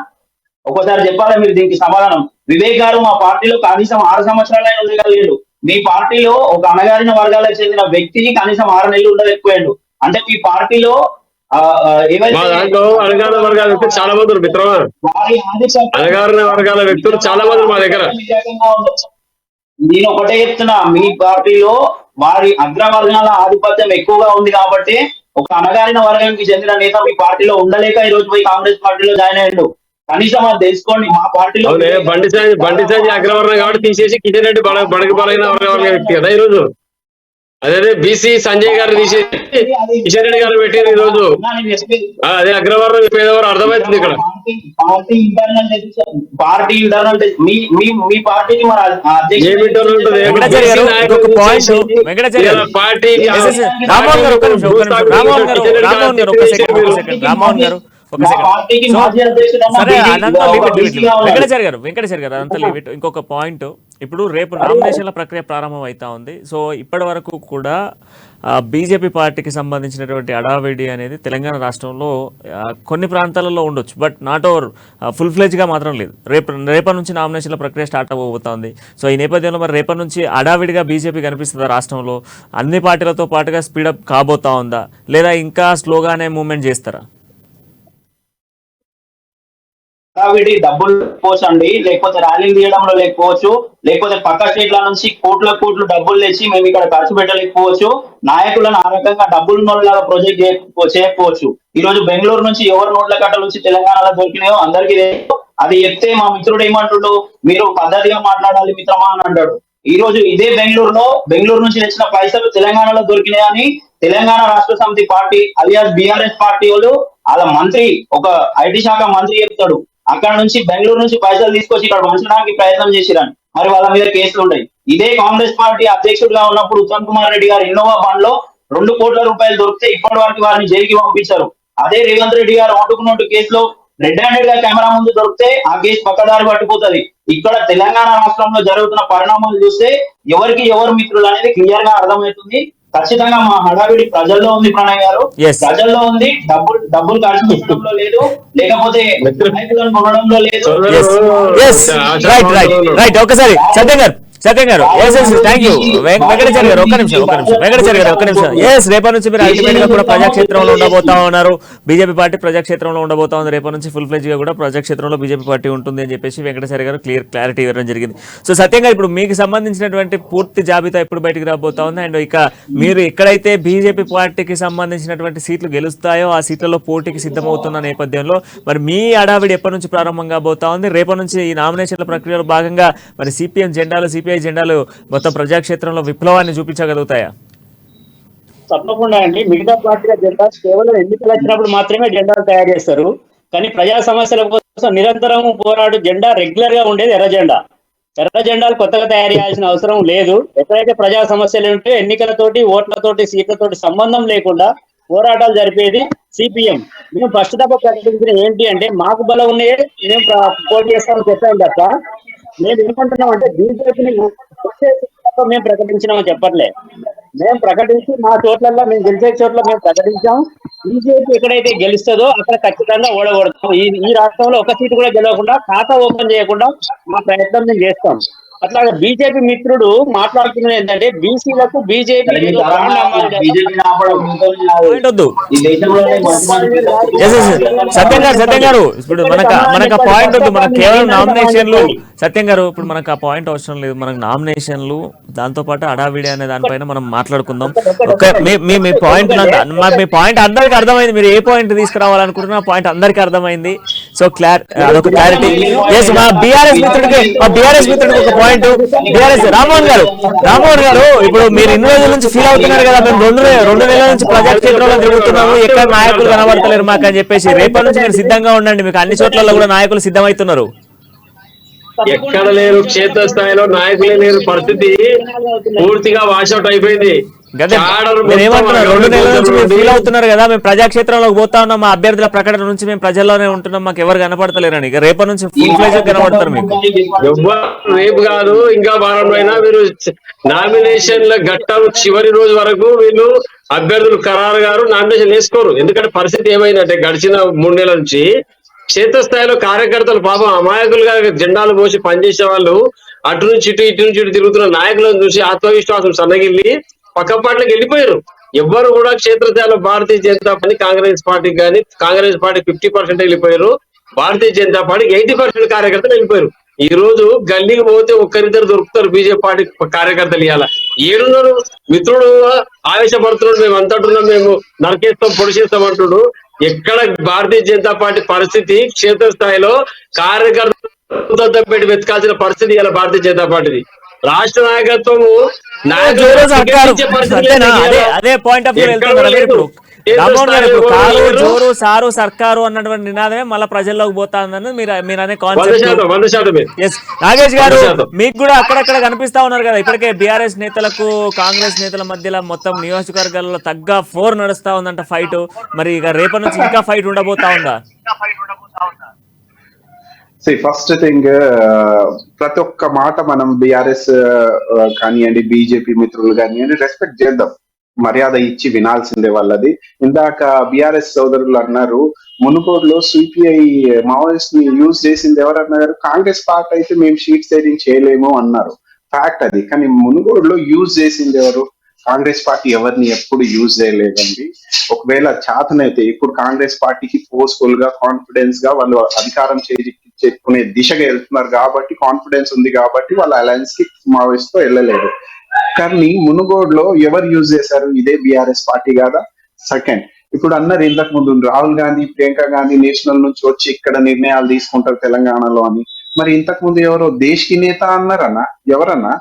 ఒకసారి చెప్పాలి మీరు దీనికి సమాధానం. వివేక్ గారు మా పార్టీలో కనీసం 6 సంవత్సరాలైనా ఉండగలిగాడు. మీ పార్టీలో ఒక అణగారిన వర్గాలకు చెందిన వ్యక్తి కనీసం 6 నెలలు ఉండలేకపోయాడు. అంటే మీ పార్టీలో అణగారిన వర్గాల వ్యక్తులు చాలా మంది మిత్రమా, అణగారిన వర్గాల వ్యక్తులు చాలా మంది మా దగ్గర. నేను ఒకటే చెప్తున్నా, మీ పార్టీలో వారి అగ్రవర్గాల ఆధిపత్యం ఎక్కువగా ఉంది కాబట్టి ఒక అణగారిన వర్గానికి చెందిన నేత మీ పార్టీలో ఉండలేక ఈ రోజు పోయి కాంగ్రెస్ పార్టీలో జాయిన్ అయ్యాడు. కనీసం అది తెలుసుకోండి. మా పార్టీలో బండి సంజయ్ అగ్రవర్ణం కాబట్టి తీసేసి కిషన్ రెడ్డి బడగ బలైన వర్గ వ్యక్తి కదా ఈ రోజు. అదే బీసీ సంజయ్ గారు తీసేసి కిషన్ రెడ్డి గారు పెట్టారు ఈ రోజు. అదే అగ్రవర్ణం పేదవారు అర్థమవుతుంది ఇక్కడ. పార్టీ ఇంటర్నల్ మీ పార్టీకి మరి వెంకటేశ్వర గారు అదంతా లిమిట్. ఇంకొక పాయింట్, ఇప్పుడు రేపు నామినేషన్ల ప్రక్రియ ప్రారంభం అవుతా ఉంది. సో ఇప్పటి వరకు కూడా బీజేపీ పార్టీకి సంబంధించినటువంటి అడావిడి అనేది తెలంగాణ రాష్ట్రంలో కొన్ని ప్రాంతాలలో ఉండొచ్చు, బట్ నాట్ ఓవర్ ఫుల్ ఫ్లెజ్గా మాత్రం లేదు. రేపటి నుంచి నామినేషన్ల ప్రక్రియ స్టార్ట్ అవ్వబోతోంది. సో ఈ నేపథ్యంలో మరి రేపటి నుంచి అడావిడిగా బీజేపీ కనిపిస్తుందా రాష్ట్రంలో? అన్ని పార్టీలతో పాటుగా స్పీడప్ కాబోతా ఉందా, లేదా ఇంకా స్లోగానే మూవ్మెంట్ చేస్తారా? డబ్బులు పోవచ్చు అండి, లేకపోతే ర్యాలీలు తీయడంలో లేకపోవచ్చు, లేకపోతే పక్క స్టేట్ల నుంచి కోట్లు డబ్బులు తెచ్చి మేము ఇక్కడ ఖర్చు పెట్టలేకపోవచ్చు, నాయకులను ఆ రకంగా డబ్బులు ప్రొజెక్ట్ చేయకపోవచ్చు. ఈ రోజు బెంగళూరు నుంచి ఎవరు నోట్ల కట్టల నుంచి తెలంగాణలో దొరికినాయో అందరికీ అది చెప్తే మా మిత్రుడు ఏమంటుడు, మీరు పద్ధతిగా మాట్లాడాలి మిత్రమా అని అంటాడు. ఈ రోజు ఇదే బెంగళూరు నుంచి తెచ్చిన పైసలు తెలంగాణలో దొరికినాయని తెలంగాణ రాష్ట్ర సమితి పార్టీ అలియాస్ బీఆర్ఎస్ పార్టీ వాళ్ళు వాళ్ళ మంత్రి, ఒక ఐటీ శాఖ మంత్రి చెప్తాడు, అక్కడ నుంచి బెంగళూరు నుంచి పైసలు తీసుకొచ్చి ఇక్కడ పంచడానికి ప్రయత్నం చేసిరని. మరి వాళ్ళ మీద కేసులు ఉన్నాయి. ఇదే కాంగ్రెస్ పార్టీ అధ్యక్షుడిగా ఉన్నప్పుడు ఉత్తమ్ కుమార్ రెడ్డి గారు ఇన్నోవా బండ్ లో 2 కోట్ల రూపాయలు దొరికితే ఇప్పటి వరకు వారిని జైలుకి పంపించారు. అదే రేవంత్ రెడ్డి గారు ఓటుకు కేసులో రెడ్ హ్యాండెడ్ గా కెమెరా ముందు దొరికితే ఆ కేసు పక్కదారి పట్టిపోతుంది. ఇక్కడ తెలంగాణ రాష్ట్రంలో జరుగుతున్న పరిణామాలు చూస్తే ఎవరు మిత్రులు అనేది క్లియర్ గా అర్థమవుతుంది. ఖచ్చితంగా మా హడావిడి ప్రజల్లో ఉంది ప్రణయ్ గారు, ప్రజల్లో ఉంది. డబ్బులు ఖర్చు పెట్టడంలో లేదు, లేకపోతే నాయకులను కొనడంలో లేదు. ఒకసారి సత్యం గారు థ్యాంక్ యూ. వెంకటేశ్వర గారు ఒక్క నిమిషం. రేపటి నుంచి మీరు అల్టిమేట్ గా కూడా ప్రజాక్షేత్రంలో ఉండబోతా ఉన్నారు. బీజేపీ పార్టీ ప్రజాక్షేత్రంలో ఉండబోతా ఉంది. రేపటి నుంచి ఫుల్ ఫ్లెజ్ గా కూడా ప్రజాక్షేత్రంలో బీజేపీ పార్టీ ఉంటుంది అని చెప్పేసి వెంకటేశ్వర గారు క్లారిటీ ఇవ్వడం జరిగింది. సో సత్యం గారు, ఇప్పుడు మీకు సంబంధించినటువంటి పూర్తి జాబితా ఎప్పుడు బయటకు రాబోతా ఉంది? అండ్ ఇక మీరు ఎక్కడైతే బీజేపీ పార్టీకి సంబంధించినటువంటి సీట్లు గెలుస్తాయో ఆ సీట్లలో పోటీకి సిద్ధమవుతున్న నేపథ్యంలో మరి మీ అడావిడి ఎప్పటి నుంచి ప్రారంభం కాబోతా ఉంది? రేపటి నుంచి ఈ నామినేషన్ల ప్రక్రియలో భాగంగా మరి సిపిఎం జెండాలు, సిపిఐ జెండాలు మొత్తం ప్రజాక్షేత్రంలో విప్లవాన్ని చూపించగలుగుతాయా? తప్పకుండా అండి. మిగతా పార్టీల జెండా కేవలం ఎన్నికలు వచ్చినప్పుడు మాత్రమే జెండాలు తయారు చేస్తారు. కానీ ప్రజా సమస్యల కోసం నిరంతరం పోరాడు జెండా రెగ్యులర్ గా ఉండేది ఎర్ర జెండా. ఎర్ర జెండాలు కొత్తగా తయారు చేయాల్సిన అవసరం లేదు. ఎక్కడైతే ప్రజా సమస్యలు ఉంటే ఎన్నికలతోటి, ఓట్లతోటి, సీట్లతోటి సంబంధం లేకుండా పోరాటాలు జరిపేది సిపిఎం. మేము ఫస్ట్ దఫా ప్రకటించిన ఏంటి అంటే మాకు బలం ఉన్నాయే మేము పోటీ చేస్తామని చెప్పాం తప్ప మేము ఏమంటున్నాం అంటే బీజేపీని మేము ప్రకటించినామని చెప్పట్లే. మేము ప్రకటించి మా చోట్లలో మేము గెలిచే చోట్ల మేము ప్రకటించాం. బీజేపీ ఎక్కడైతే గెలుస్తుందో అక్కడ ఖచ్చితంగా ఓడగొడతాం. ఈ రాష్ట్రంలో ఒక సీటు కూడా గెలవకుండా, ఖాతా ఓపెన్ చేయకుండా మా ప్రయత్నం మేము చేస్తాం. అట్లాగే బీజేపీ మిత్రుడు మాట్లాడుతున్నది ఏంటంటే బీసీలకు బీజేపీ బీజేపీ ఆపడం మీతోనే కాదు. పాయింట్ వద్దు. ఈ దేశంలోనే మంచి మంచి Yes, yes, yes. సత్యం గారు ఇప్పుడు మనకు ఆ పాయింట్ వద్దు. మనకు కేవలం నామినేషన్లు సత్యం గారు ఇప్పుడు మనకు ఆ పాయింట్ అవసరం లేదు. మనకు నామినేషన్లు దాంతో పాటు అడావిడి అనే దానిపైన మనం మాట్లాడుకుందాం. మీ పాయింట్ మీ పాయింట్ అందరికి అర్థమైంది. మీరు ఏ పాయింట్ తీసుకురావాలనుకుంటున్నా ఆ పాయింట్ అందరికి అర్థమైంది. సో అదొక క్లారిటీ. ఎస్, మా బీఆర్ఎస్ మిత్రుడికి ఒక పాయింట్. బీఆర్ఎస్ రామ్మోహన్ గారు ఇప్పుడు మీరు ఇన్ని రోజుల నుంచి ఫీల్ అవుతున్నారు కదా, మేము రెండు నెలల నుంచి ప్రజాక్షేత్రంలో తిరుగుతున్నాము, ఎక్కడ నాయకులు కనబడతలేరు మాకు అని చెప్పేసి, రేపటి నుంచి మీరు సిద్ధంగా ఉండండి. మీకు అన్ని చోట్ల కూడా నాయకులు సిద్ధమవుతున్నారు. ఎక్కడ లేరు, క్షేత్ర స్థాయిలో నాయకులే లేరు, పరిస్థితి పూర్తిగా వాషౌట్ అయిపోయింది. ఏమంటున్నారు, 2 నెలల నుంచి మీరు ఫీల్ అవుతున్నారు కదా, మేము ప్రజాక్షేత్రంలోకి పోతా ఉన్నాం, మా అభ్యర్థుల ప్రకటన నుంచి మేము ప్రజల్లోనే ఉంటున్నాం, మాకు ఎవరు కనపడతలేరని. ఇక రేపటి నుంచి ఫుల్ ఫ్లెజ్ కనబడతారు మీకు. ఎవ్వరు రేపు కాదు, ఇంకా వారం అయినా మీరు నామినేషన్ల ఘట్టం చివరి రోజు వరకు వీళ్ళు అభ్యర్థులు ఖరారు గారు నామినేషన్ వేసుకోరు. ఎందుకంటే పరిస్థితి ఏమైందంటే గడిచిన 3 నెలల నుంచి క్షేత్రస్థాయిలో కార్యకర్తలు పాపం అమాయకులుగా జెండాలు పోసి పనిచేసే వాళ్ళు అటు నుంచి ఇటు తిరుగుతున్న నాయకులను చూసి ఆత్మవిశ్వాసం సన్నగిల్లి పక్క పార్టీలకు వెళ్ళిపోయారు. ఎవ్వరు కూడా క్షేత్రస్థాయిలో భారతీయ జనతా పార్టీ కాంగ్రెస్ పార్టీకి కానీ, కాంగ్రెస్ పార్టీ 50% వెళ్ళిపోయారు, భారతీయ జనతా పార్టీకి 80% కార్యకర్తలు వెళ్ళిపోయారు. ఈ రోజు గల్లీకి పోతే ఒక్కరిద్దరు దొరుకుతారు బీజేపీ పార్టీ కార్యకర్తలు. ఇవాళ ఏడున్నారు మిత్రుడు ఆవేశపడుతున్నాడు, మేము అంతటున్నాం, మేము నరకేస్తాం పొడిచేస్తాం అంటుడు. ఎక్కడ భారతీయ జనతా పార్టీ పరిస్థితి క్షేత్రస్థాయిలో కార్యకర్త పెట్టి వెతకాల్సిన పరిస్థితి ఇలా భారతీయ జనతా పార్టీది. రాష్ట్ర నాయకత్వము అదే పాయింట్ ఆఫ్ వ్యూ ఇప్పుడు రామ్మోహన్ గారు ఇప్పుడు కారు జోరు సారు సర్కారు అన్నటువంటి నినాదమే మళ్ళీ ప్రజల్లోకి పోతాందని మీరు అనే కాన్సెప్ట్. ఎస్, నాగేష్ గారు మీకు కూడా అక్కడక్కడ కనిపిస్తా ఉన్నారు కదా, ఇప్పటికే బీఆర్ఎస్ నేతలకు కాంగ్రెస్ నేతల మధ్యలో మొత్తం నియోజకవర్గాలలో తగ్గ 4 నడుస్తా ఉందంట ఫైట్. మరి ఇక రేపటి నుంచి ఇంకా ఫైట్ ఉండబోతా ఉందా? ఫస్ట్ థింగ్, ప్రతి ఒక్క మాట మనం బీఆర్ఎస్ కానివ్వండి, బీజేపీ మిత్రులు కానివ్వండి, రెస్పెక్ట్ చేద్దాం, మర్యాద ఇచ్చి వినాల్సిందే వాళ్ళది. ఇందాక బీఆర్ఎస్ సోదరులు అన్నారు, మునుగోడులో సిపిఐ మావోయిస్ట్ ని యూజ్ చేసింది ఎవరన్నారు? కాంగ్రెస్ పార్టీ అయితే మేము షీట్ సైడింగ్ చేయలేము అన్నారు. ఫ్యాక్ట్ అది. కానీ మునుగోడులో యూజ్ చేసింది ఎవరు? కాంగ్రెస్ పార్టీ ఎవరిని ఎప్పుడు యూజ్ చేయలేదండి. ఒకవేళ చేతనైతే ఇప్పుడు కాంగ్రెస్ పార్టీకి ఫోర్స్ఫుల్ గా, కాన్ఫిడెన్స్ గా వాళ్ళు అధికారం చెప్పుకునే దిశగా వెళ్తున్నారు కాబట్టి, కాన్ఫిడెన్స్ ఉంది కాబట్టి వాళ్ళ అలయన్స్ కి మావోయిస్ట్ తో వెళ్ళలేదు. కానీ మునుగోడులో ఎవరు యూజ్ చేశారు? ఇదే బీఆర్ఎస్ పార్టీ కాదా? సెకండ్, ఇప్పుడు అన్నారు ఇంతకు ముందు రాహుల్ గాంధీ, ప్రియాంక గాంధీ నేషనల్ నుంచి వచ్చి ఇక్కడ నిర్ణయాలు తీసుకుంటారు తెలంగాణలో అని. మరి ఇంతకు ముందు ఎవరో దేశ్ కి నేత అన్నారన్నా? ఎవరన్నా?